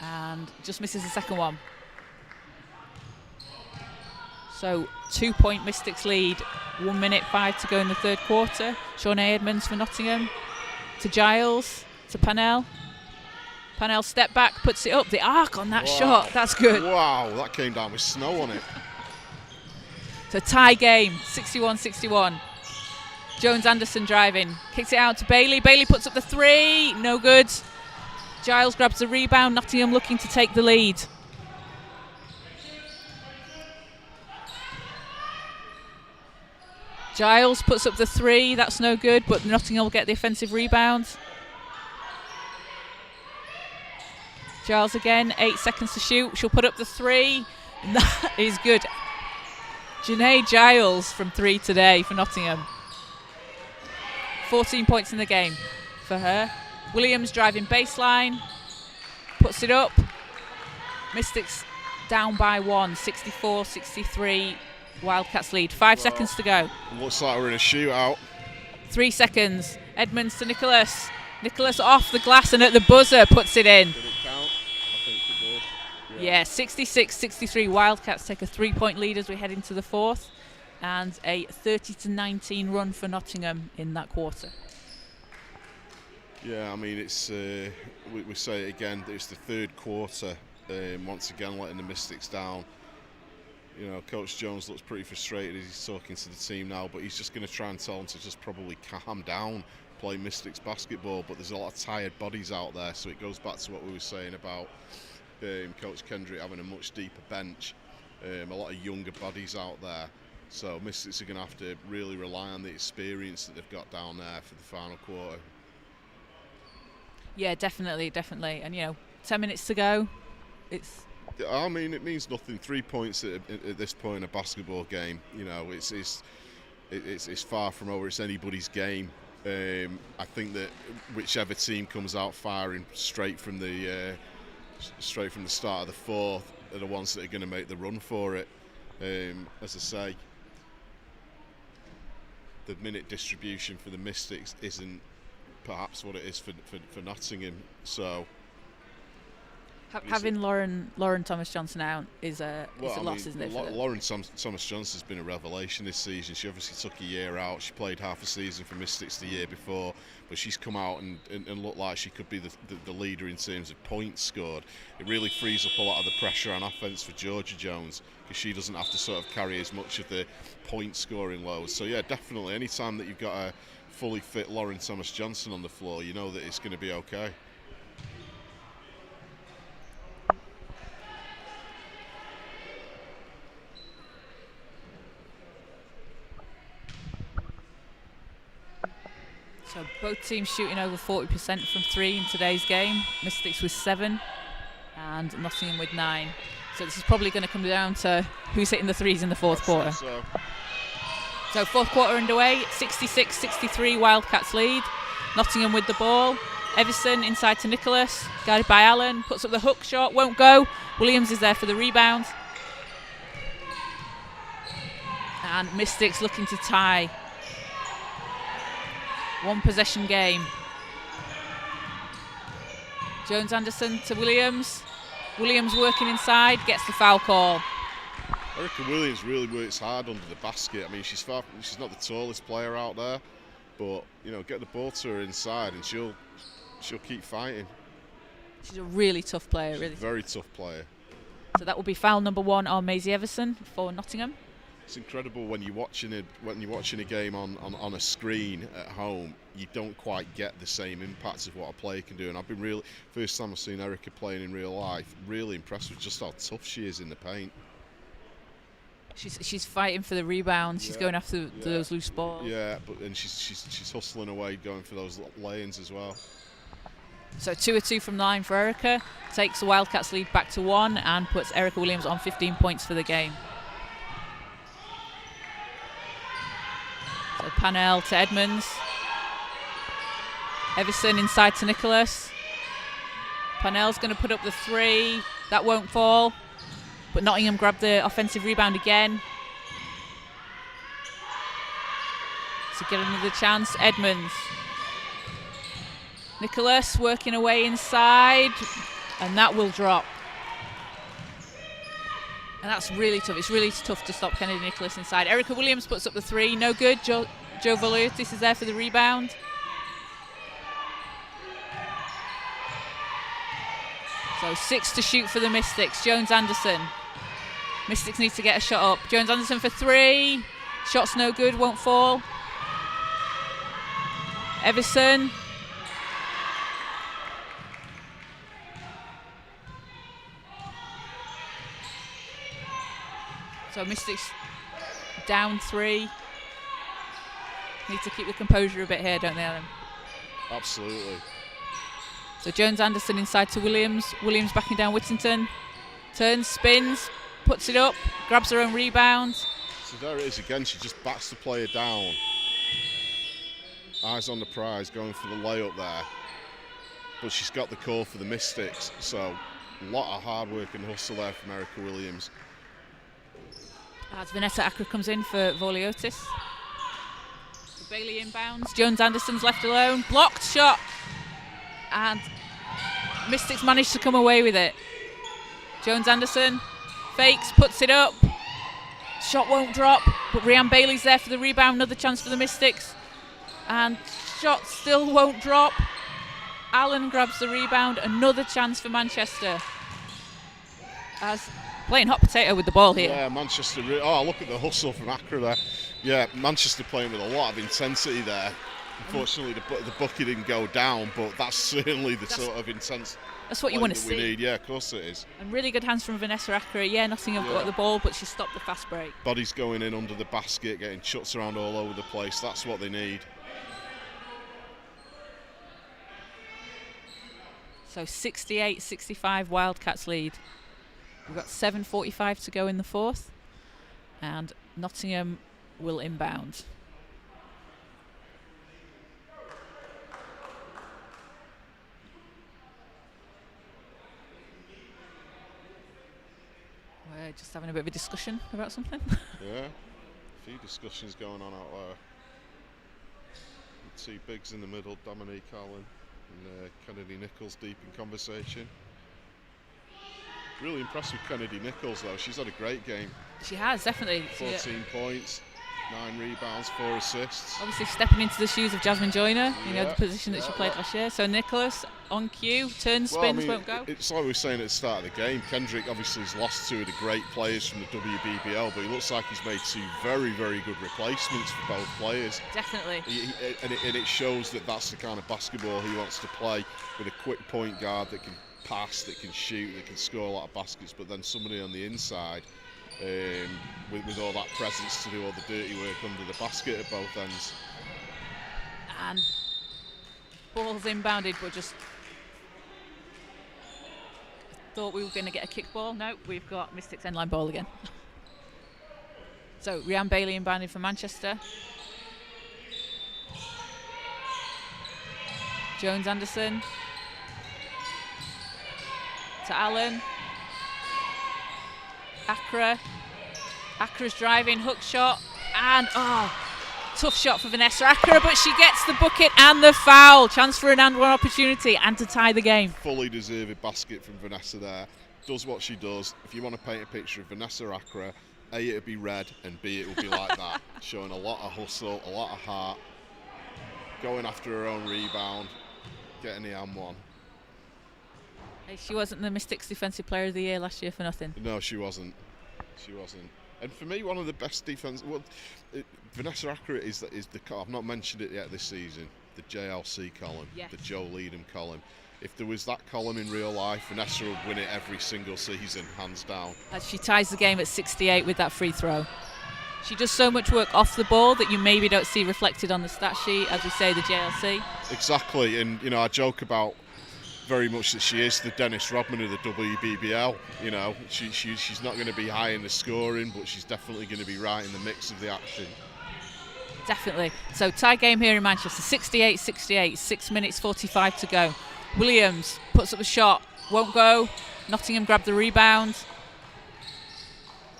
And just misses the second one. So 2-point Mystics lead, 1 minute 5 to go in the third quarter. Shawnee Edmonds for Nottingham. To Giles, to Purnell. Purnell step back, puts it up. The arc on that shot, that's good. Wow, that came down with snow on it. It's a tie game, 61-61. Jones Anderson driving, kicks it out to Bailey. Bailey puts up the 3, no good. Giles grabs the rebound, Nottingham looking to take the lead. Giles puts up the 3, that's no good, but Nottingham will get the offensive rebound. Giles again, 8 seconds to shoot. She'll put up the 3, and that is good. Janae Giles from 3 today for Nottingham. 14 points in the game for her. Williams driving baseline, puts it up. Mystics down by 1, 64-63. Wildcats lead. 5 seconds to go. Looks like we're in a shootout. 3 seconds. Edmonds to Nicholas. Nicholas off the glass and at the buzzer puts it in. Did it count? I think it did. Yeah, 66-63. Wildcats take a 3-point lead as we head into the fourth, and a 30-19 run for Nottingham in that quarter. Yeah, I mean, it's we say it again, it's the third quarter. Once again, letting the Mystics down. You know, Coach Jones looks pretty frustrated as he's talking to the team now, but he's just going to try and tell them to just probably calm down, play Mystics basketball. But there's a lot of tired bodies out there, so it goes back to what we were saying about Coach Kendrick having a much deeper bench, a lot of younger bodies out there. So Mystics are going to have to really rely on the experience that they've got down there for the final quarter. Yeah, definitely. And, 10 minutes to go. I mean, it means nothing. 3 points at this point in a basketball game, it's far from over. It's anybody's game. I think that whichever team comes out firing straight from the start of the fourth are the ones that are going to make the run for it. As I say, the minute distribution for the Mystics isn't perhaps what it is for Nottingham. So Having Lauren Thomas-Johnson out is a loss, isn't it? Lauren Thomas-Johnson's been a revelation this season. She obviously took a year out. She played half a season for Mystics the year before, but she's come out and looked like she could be the leader in terms of points scored. It really frees up a lot of the pressure on offence for Georgia Jones, because she doesn't have to sort of carry as much of the point scoring load. So yeah, definitely, any time that you've got a fully fit Lauren Thomas-Johnson on the floor, you know that it's going to be okay. So both teams shooting over 40% from 3 in today's game. Mystics with 7 and Nottingham with 9. So this is probably going to come down to who's hitting the threes in the fourth quarter. So fourth quarter underway, 66-63 Wildcats lead. Nottingham with the ball. Everson inside to Nicholas, guarded by Allen, puts up the hook shot, won't go. Williams is there for the rebound. And Mystics looking to tie. One possession game. Jones Anderson to Williams. Williams working inside, gets the foul call. Erica Williams really works hard under the basket. I mean, she's not the tallest player out there, but you know, get the ball to her inside and she'll keep fighting. She's a really tough player, really. Very tough player. So that will be foul number 1 on Maisie Everson for Nottingham. It's incredible when you're watching a game on a screen at home, you don't quite get the same impact of what a player can do. And I've been first time I've seen Erica playing in real life, really impressed with just how tough she is in the paint. She's fighting for the rebound. She's going after those loose balls. Yeah, and she's hustling away, going for those lay-ins as well. So 2 of 2 from the line for Erica, takes the Wildcats lead back to 1 and puts Erica Williams on 15 points for the game. So Panel to Edmonds. Everson inside to Nicholas. Panel's going to put up the 3. That won't fall. But Nottingham grabbed the offensive rebound again. To get another chance, Edmonds. Nicholas working away inside. And that will drop. And that's really tough. It's really tough to stop Kennedy Nicholas inside. Erica Williams puts up the 3. No good. Joe Voliotis is there for the rebound. So 6 to shoot for the Mystics. Jones Anderson. Mystics need to get a shot up. Jones Anderson for 3. Shot's no good. Won't fall. Everson. So Mystics down 3. Need to keep the composure a bit here, don't they, Adam? Absolutely. So Jones Anderson inside to Williams. Williams backing down Whittington. Turns, spins, puts it up, grabs her own rebound. So there it is again. She just backs the player down. Eyes on the prize, going for the layup there. But she's got the call for the Mystics. So a lot of hard work and hustle there from Erica Williams. As Vanessa Acra comes in for Voliotis. So Bailey inbounds. Jones Anderson's left alone. Blocked shot. And Mystics managed to come away with it. Jones Anderson fakes, puts it up. Shot won't drop, but Rianne Bailey's there for the rebound. Another chance for the Mystics. And shot still won't drop. Allen grabs the rebound. Another chance for Manchester. As playing hot potato with the ball here. Yeah, Manchester. Look at the hustle from Accra there. Yeah, Manchester playing with a lot of intensity there. Unfortunately, the bucket didn't go down, but that's certainly the sort of intense. That's what you want to see. We need. Yeah, of course it is. And really good hands from Vanessa Accra. Yeah, Nottingham got the ball, but she stopped the fast break. Bodies going in under the basket, getting shots around all over the place. That's what they need. So 68-65 Wildcats lead. We've got 7:45 to go in the fourth, and Nottingham will inbound. We're just having a bit of a discussion about something. Yeah, a few discussions going on out there. 2 bigs in the middle, Dominique Allen and Kennedy Nichols deep in conversation. Really impressed with Kennedy Nichols though. She's had a great game. She has, definitely. 14 points, 9 rebounds, 4 assists. Obviously stepping into the shoes of Jasmine Joyner, the position that she played last year. So Nicholas on cue, turns, spins, won't go. It's like we were saying at the start of the game. Kendrick obviously has lost 2 of the great players from the WBBL, but he looks like he's made 2 very, very good replacements for both players. Definitely. And it shows that that's the kind of basketball he wants to play, with a quick point guard that can pass, that can shoot, that can score a lot of baskets, but then somebody on the inside with all that presence to do all the dirty work under the basket at both ends. And ball's inbounded, but just thought we were going to get a kick ball. No, we've got Mystics end line ball again. So Rhiannon Bailey inbounded for Manchester. Jones Anderson to Allen. Accra's driving, hook shot, and tough shot for Vanessa Accra, but she gets the bucket and the foul. Chance for an and one opportunity and to tie the game. Fully deserved basket from Vanessa there. Does what she does. If you want to paint a picture of Vanessa Accra, A, it'll be red, and B, it will be like that. Showing a lot of hustle, a lot of heart, going after her own rebound, getting the and one. She wasn't the Mystics Defensive Player of the Year last year for nothing. No, she wasn't. And for me, one of the best defense. Vanessa Accra is the. I've not mentioned it yet this season. The JLC column, the Joe Leadham column. If there was that column in real life, Vanessa would win it every single season, hands down. As she ties the game at 68 with that free throw. She does so much work off the ball that you maybe don't see reflected on the stat sheet, as we say, the JLC. Exactly, and I joke about very much that she is the Dennis Rodman of the WBBL. She's not going to be high in the scoring, but she's definitely going to be right in the mix of the action. Definitely. So tie game here in Manchester, 68-68, 6 minutes 45 to go. Williams puts up a shot, won't go. Nottingham grab the rebound,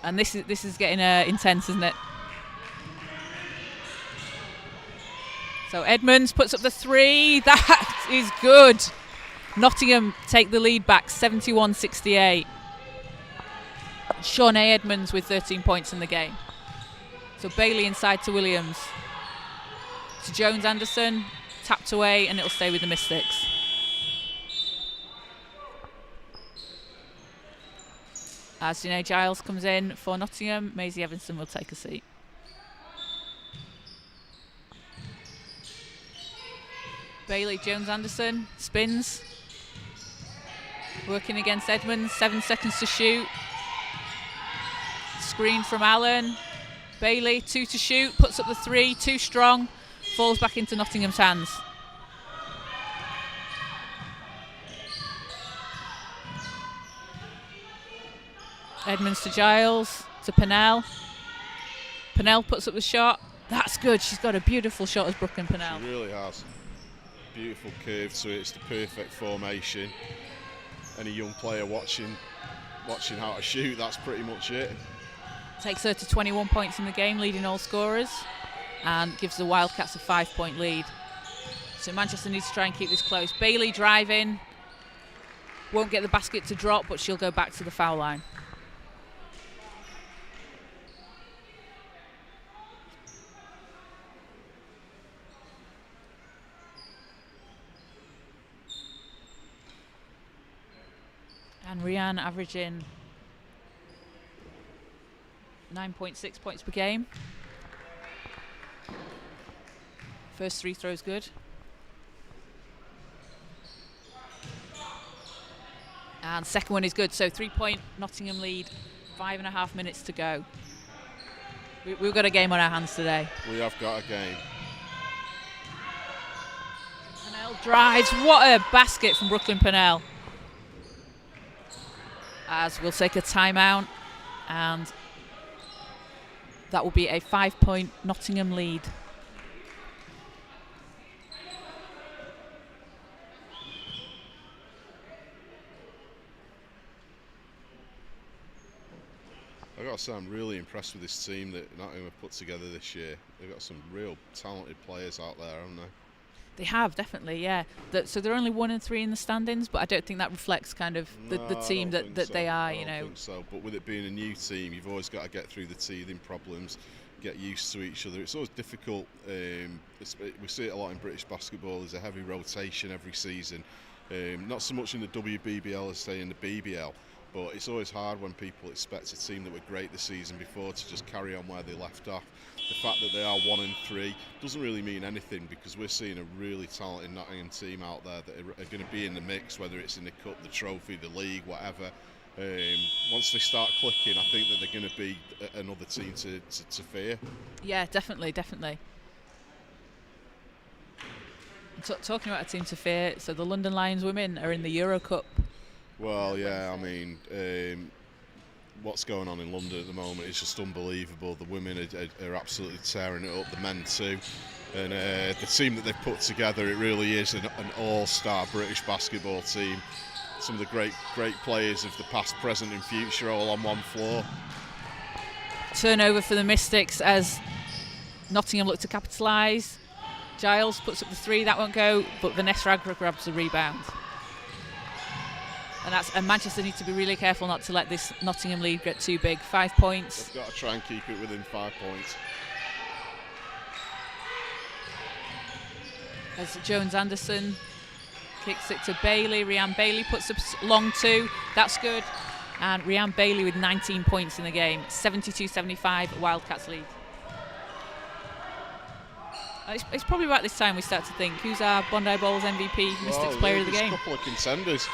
and this is getting intense, isn't it? So Edmonds puts up the 3. That is good. Nottingham take the lead back, 71-68. Shawnee Edmonds with 13 points in the game. So Bailey inside to Williams. To Jones Anderson, tapped away, and it'll stay with the Mystics. As Janae Giles comes in for Nottingham, Maisie Evanson will take a seat. Bailey, Jones Anderson, spins. Working against Edmonds, 7 seconds to shoot. Screen from Allen. Bailey, 2 to shoot, puts up the 3, too strong, falls back into Nottingham's hands. Edmonds to Giles, to Pennell. Pennell puts up the shot. That's good. She's got a beautiful shot as Brooklyn Pennell. She really has. Beautiful curve to it. It's the perfect formation. Any young player watching how to shoot, that's pretty much it. Takes her to 21 points in the game, leading all scorers, and gives the Wildcats a 5-point lead. So Manchester needs to try and keep this close. Bailey driving. Won't get the basket to drop, but she'll go back to the foul line. And Rhiannon averaging 9.6 points per game. First 3 throws good. And second one is good. So 3-point Nottingham lead, 5.5 minutes to go. We've got a game on our hands today. We have got a game. Pennell drives. What a basket from Brooklyn Pennell. As we'll take a timeout, and that will be a 5-point Nottingham lead. I've got to say, I'm really impressed with this team that Nottingham have put together this year. They've got some real talented players out there, haven't they? They have, definitely, yeah. So they're only 1 and 3 in the standings, but I don't think that reflects kind of the team that they are, I don't think so. But with it being a new team, you've always got to get through the teething problems, get used to each other. It's always difficult. We see it a lot in British basketball. There's a heavy rotation every season. Not so much in the WBBL as, say, in the BBL. But it's always hard when people expect a team that were great the season before to just carry on where they left off. The fact that they are 1 and 3 doesn't really mean anything, because we're seeing a really talented Nottingham team out there that are going to be in the mix, whether it's in the cup, the trophy, the league, whatever. Once they start clicking, I think that they're going to be another team to fear. Yeah, definitely. Talking about a team to fear, so the London Lions women are in the Euro Cup. Well, yeah, I mean, what's going on in London at the moment is just unbelievable. The women are absolutely tearing it up, the men too. And the team that they've put together, it really is an all-star British basketball team. Some of the great players of the past, present and future all on one floor. Turnover for the Mystics as Nottingham look to capitalise. Giles puts up the 3, that won't go, but Vanessa Agra grabs the rebound. And Manchester need to be really careful not to let this Nottingham lead get too big. 5 points. They've got to try and keep it within 5 points. As Jones Anderson kicks it to Bailey. Rhiann Bailey puts up long 2. That's good. And Rhiann Bailey with 19 points in the game. 72-75, Wildcats lead. It's probably about this time we start to think, who's our Bondi Bowls MVP, Mystics player of the game? There's a couple of contenders.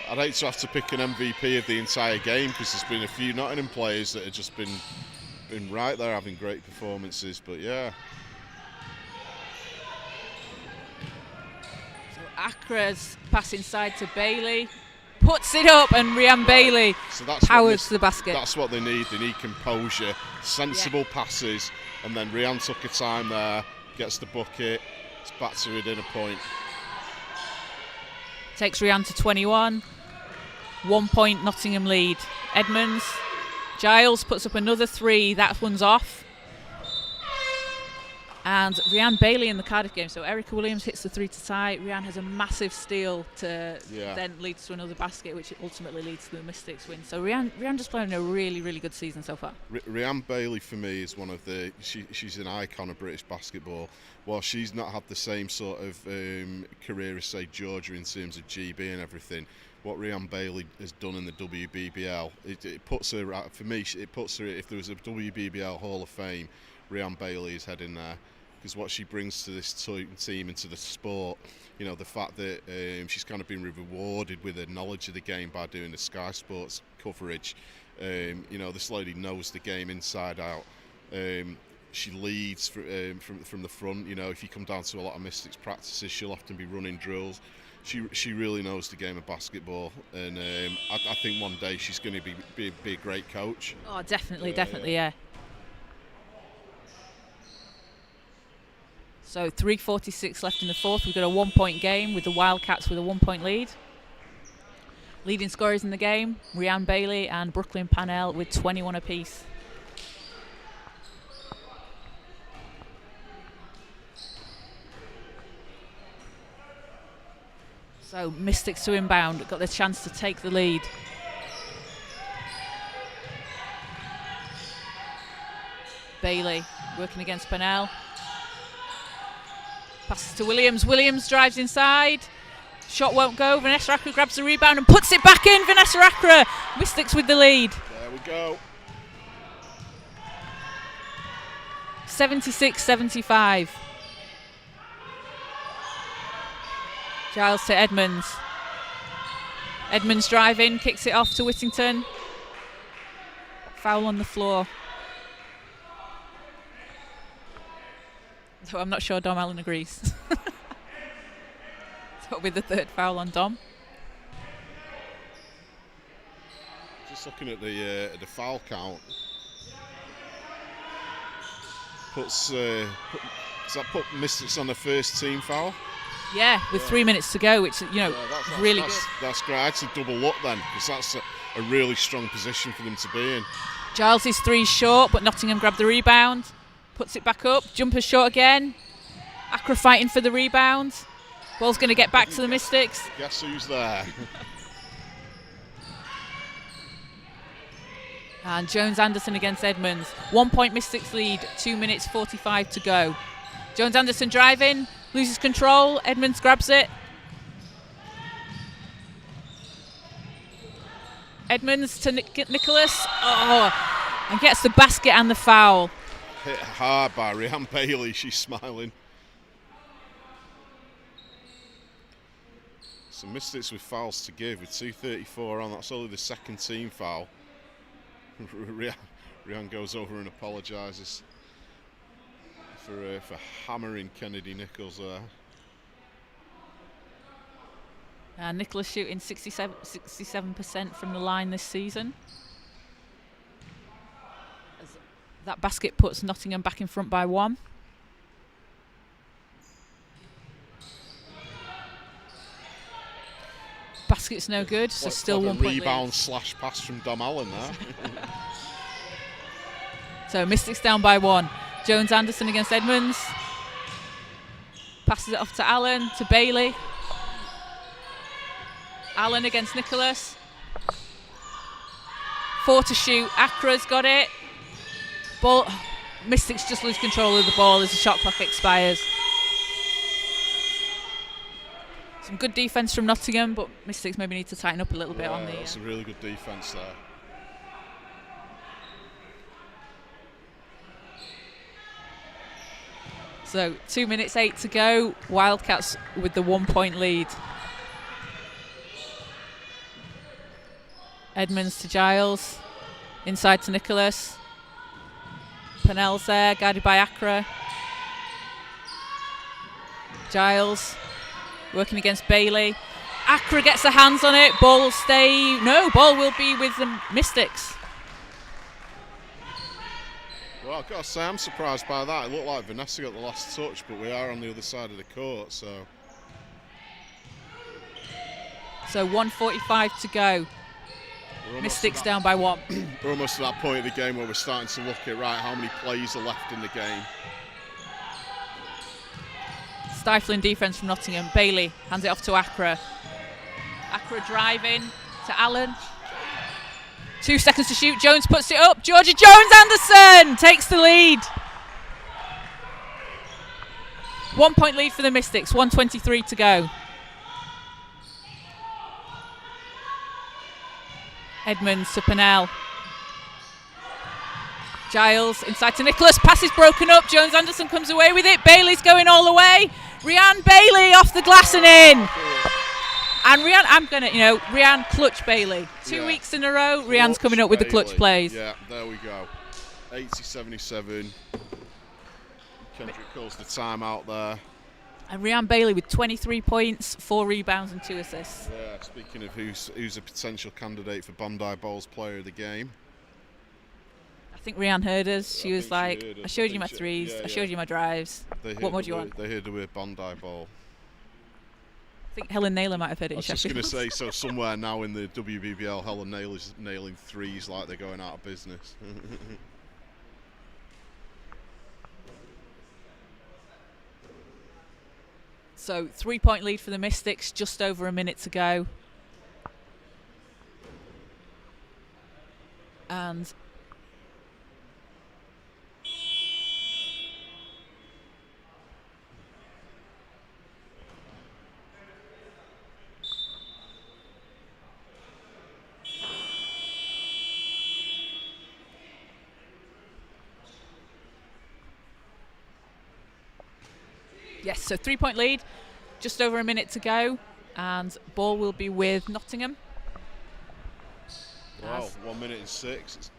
I'd hate to have to pick an MVP of the entire game, because there's been a few Nottingham players that have just been right there having great performances, but yeah. So Akra's pass inside to Bailey, puts it up, and Rhiann Bailey powers to the basket. That's what they need. They need composure, sensible passes, and then Rhiann took her time there, gets the bucket, it's back to within a point. Takes Rhiann to 21. 1 point Nottingham lead. Edmonds, Giles puts up another 3. That one's off. And Rhiann Bailey in the Cardiff game. So Erica Williams hits the 3 to tie. Rhiann has a massive steal to then leads to another basket, which ultimately leads to the Mystics win. So Rhiann just playing a really, really good season so far. Rhiann Bailey for me is one of the. She's an icon of British basketball. While she's not had the same sort of career as, say, Georgia in terms of GB and everything, what Rhiann Bailey has done in the WBBL, it puts her, for me, it puts her, if there was a WBBL Hall of Fame, Rhiann Bailey is heading there, because what she brings to this team and to the sport, you know, the fact that she's kind of been rewarded with her knowledge of the game by doing the Sky Sports coverage. You know, this lady knows the game inside out. She leads from the front. You know, if you come down to a lot of Mystics practices, she'll often be running drills. She really knows the game of basketball, and I think one day she's going to be a great coach. Oh, definitely, yeah. So 3:46 left in the fourth. We've got a 1 point game with the Wildcats with a 1 point lead. Leading scorers in the game, Rhiann Bailey and Brooklyn Pannell with 21 apiece. So Mystics to inbound, got the chance to take the lead. Bailey working against Pannell. Passes to Williams. Williams drives inside. Shot won't go. Vanessa Agra grabs the rebound and puts it back in. Vanessa Agra. Mystics with the lead. There we go. 76-75. Giles to Edmonds. Edmonds driving, kicks it off to Whittington. Foul on the floor. So I'm not sure Dom Allen agrees. That'll be the third foul on Dom. Just looking at the foul count. Does that put Mystics on the first team foul? Yeah, with 3 minutes to go, which, you know, that's really good. That's great. I had to double up then, because that's a really strong position for them to be in. Giles is 3 short, but Nottingham grabbed the rebound, puts it back up, jumper short again. Accra fighting for the rebound. Ball's going to get back to the Mystics. Guess who's there? And Jones-Anderson against Edmonds. 1 point Mystics lead, 2 minutes 45 to go. Jones-Anderson driving, loses control. Edmonds grabs it. Edmonds to Nicholas. Oh, and gets the basket and the foul. Hit hard by Rhiannon Bailey. She's smiling. So Mystics with fouls to give with 2:34 on. That's only the second team foul. Rhiannon goes over and apologises for hammering Kennedy Nichols there. Nicholas shooting 67% from the line this season. As that basket puts Nottingham back in front by 1. Basket's no good, so still 1 point rebound / pass from Dom Allen there. So Mystics down by 1. Jones-Anderson against Edmonds. Passes it off to Allen, to Bailey. Allen against Nicholas. 4 to shoot. Accra's got it. Ball. Mystics just lose control of the ball as the shot clock expires. Some good defence from Nottingham, but Mystics maybe need to tighten up a little bit on the... That's a really good defence there. So 2 minutes 8 to go. Wildcats with the 1 point lead. Edmonds to Giles. Inside to Nicholas. Pennell's there, guarded by Accra. Giles working against Bailey. Accra gets her hands on it. Ball will stay. No, ball will be with the Mystics. Well, I've got to say, I'm surprised by that. It looked like Vanessa got the last touch, but we are on the other side of the court, so. So 1:45 to go. Mystics down by 1. We're almost at that point of the game where we're starting to look at, right, how many plays are left in the game. Stifling defence from Nottingham. Bailey hands it off to Accra. Accra driving to Allen. 2 seconds to shoot. Jones puts it up. Georgia Jones-Anderson takes the lead. 1 point lead for the Mystics. 1:23 to go. Edmonds to Pennell. Giles inside to Nicholas. Pass is broken up. Jones-Anderson comes away with it. Bailey's going all the way. Rhiannon Bailey off the glass and in. And Rhiannon, Rhiannon clutch Bailey. 2 weeks in a row, Rhiannon's coming up with the clutch plays. Yeah, there we go. 80-77. Kendrick calls the timeout there. And Rhiannon Bailey with 23 points, 4 rebounds and 2 assists. Yeah, speaking of who's a potential candidate for Bondi Bowls Player of the Game. I think Rhiannon heard us. She was like, I showed you my threes, I showed you my drives. What more do you want? They heard the word Bondi Bowl. I think Helen Naylor might have heard it in Sheffield. I was just going to say, so somewhere now in the WBBL, Helen Naylor's nailing threes like they're going out of business. So 3 point lead for the Mystics, just over a minute to go. And yes, so 3 point lead, just over a minute to go, and ball will be with Nottingham. Wow, 1 minute and 6.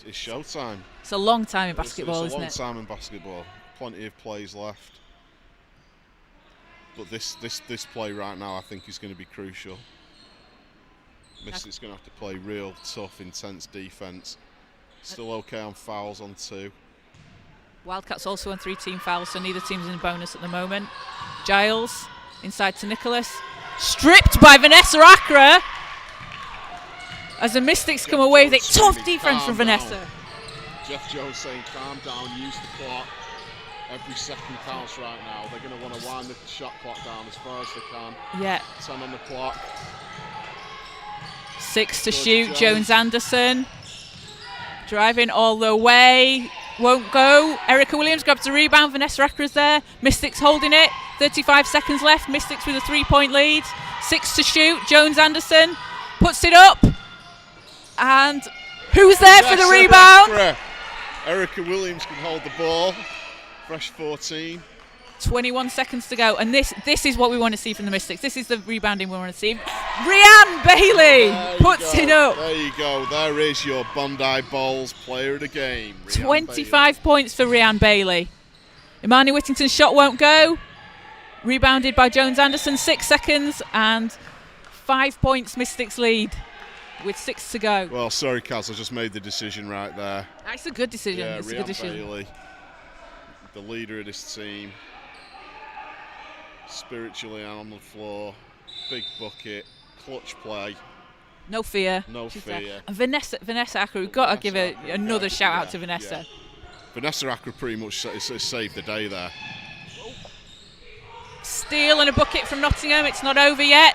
It's showtime. It's a long time in basketball, isn't it? It's a long time in basketball. Plenty of plays left. But this play right now, I think, is going to be crucial. Mystics going to have to play real tough, intense defence. Still okay on fouls on 2. Wildcats also on 3 team fouls, so neither team's in bonus at the moment. Giles inside to Nicholas. Stripped by Vanessa Accra. As the Mystics come away with a tough defence from Vanessa. Jeff Jones saying calm down, use the clock. Every second counts right now. They're going to want to wind the shot clock down as far as they can. Yeah. 10 on the clock. 6 to shoot. Jones Anderson driving all the way. Won't go. Erica Williams grabs the rebound. Vanessa Acker's there. Mystics holding it. 35 seconds left. Mystics with a 3-point lead. 6 to shoot. Jones Anderson puts it up. And who's there for the rebound? Erica Williams can hold the ball. Fresh 14. 21 seconds to go, and this is what we want to see from the Mystics. This is the rebounding we want to see. Rhiann Bailey puts it up. There you go. There is your Bondi Bowls player of the game. 25 points for Rhiann Bailey. Imani Whittington's shot won't go. Rebounded by Jones Anderson. 6 seconds and 5 points. Mystics lead with 6 to go. Well, sorry, Kaz, I just made the decision right there. That's a good decision. Yeah, it's Rhiann a good decision. Bailey, the leader of this team. Spiritually on the floor, big bucket, clutch play. No fear. No fear. And Vanessa Acker, we've got to give another shout out to Vanessa. Yeah. Vanessa Acker pretty much saved the day there. Steal and a bucket from Nottingham. It's not over yet.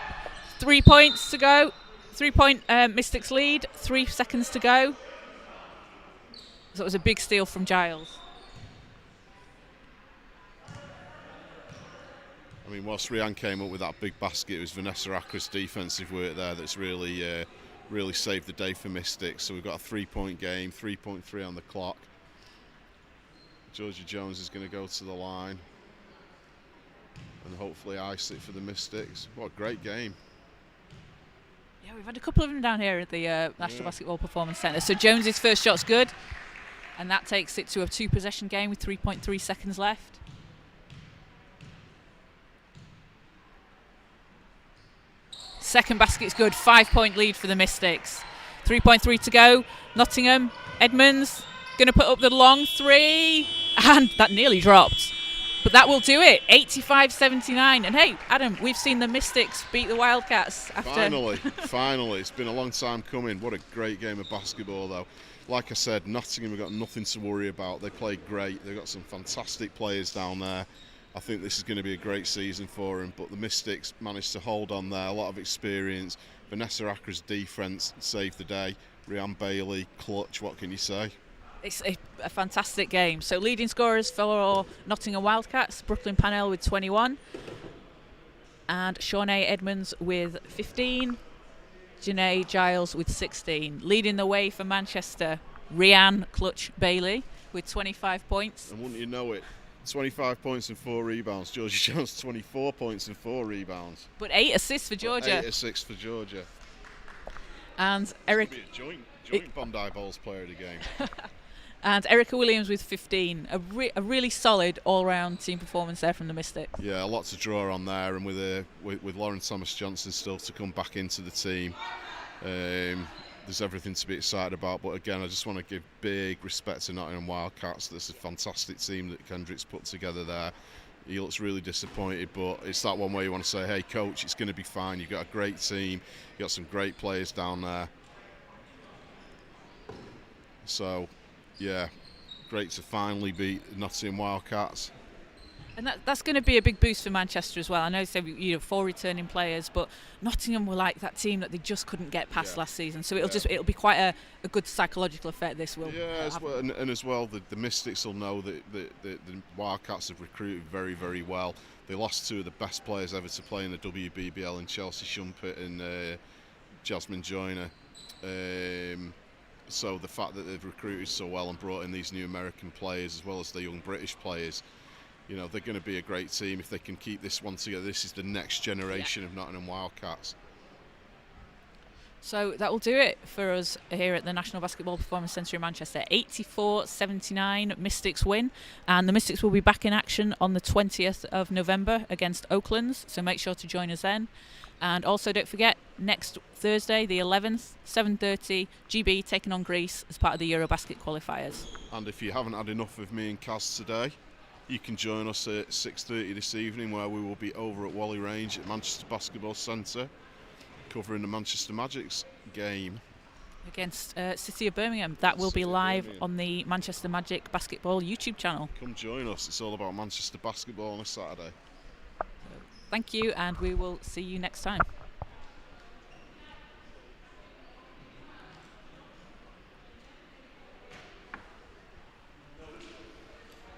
3 points to go. 3-point Mystics lead. 3 seconds to go. So it was a big steal from Giles. I mean, whilst Rhiann came up with that big basket, it was Vanessa Acker's defensive work there that's really saved the day for Mystics. So we've got a 3-point game, 3.3 on the clock. Georgia Jones is going to go to the line and hopefully ice it for the Mystics. What a great game. Yeah, we've had a couple of them down here at the National Basketball Performance Centre. So Jones's first shot's good, and that takes it to a 2-possession game with 3.3 seconds left. Second basket's good. 5-point lead for the Mystics. 3.3 to go. Nottingham. Edmonds going to put up the long 3. And that nearly dropped. But that will do it. 85-79. And hey, Adam, we've seen the Mystics beat the Wildcats after. Finally. It's been a long time coming. What a great game of basketball, though. Like I said, Nottingham have got nothing to worry about. They played great. They've got some fantastic players down there. I think this is going to be a great season for them, but the Mystics managed to hold on there. A lot of experience. Vanessa Acker's defence saved the day. Rhiann Bailey, clutch. What can you say? It's a fantastic game. So leading scorers for Nottingham Wildcats, Brooklyn Pannell with 21, and Shawnee Edmonds with 15, Janae Giles with 16. Leading the way for Manchester, Rhiann Clutch Bailey with 25 points. And wouldn't you know it, 25 points and 4 rebounds. Georgia Jones 24 points and 4 rebounds. But 8 assists for Georgia. 8 assists for Georgia. And Eric. It's going to be a joint Bondi Bowls player of the game. And Erica Williams with 15. A really solid all-round team performance there from the Mystics. Yeah, a lot to draw on there, and with Lauren Thomas Johnson still to come back into the team, there's everything to be excited about. But again, I just want to give big respect to Nottingham Wildcats. That's a fantastic team that Kendrick's put together there. He looks really disappointed, but it's that one where you want to say, hey coach, it's going to be fine. You've got a great team, you've got some great players down there. So yeah, great to finally beat Nottingham Wildcats. And that's going to be a big boost for Manchester as well. I know they 4 returning players, but Nottingham were like that team that they just couldn't get past last season. So it'll be quite a good psychological effect. This will. Yeah, as well, and as well, the Mystics will know that the Wildcats have recruited very, very well. They lost 2 of the best players ever to play in the WBBL in Chelsea Shumpert and Jasmine Joyner. So the fact that they've recruited so well and brought in these new American players as well as the young British players, they're going to be a great team if they can keep this one together. This is the next generation of Nottingham Wildcats. So that will do it for us here at the National Basketball Performance Centre in Manchester. 84-79 Mystics win, and the Mystics will be back in action on the 20th of November against Oaklands, so make sure to join us then. And also don't forget, next Thursday the 11th, 7:30, GB taking on Greece as part of the Eurobasket qualifiers. And if you haven't had enough of me and Kaz today, you can join us at 6:30 this evening, where we will be over at Wally Range at Manchester Basketball Centre covering the Manchester Magic's game against City of Birmingham. That will be live on the Manchester Magic Basketball YouTube channel. Come join us. It's all about Manchester basketball on a Saturday. Thank you, and we will see you next time.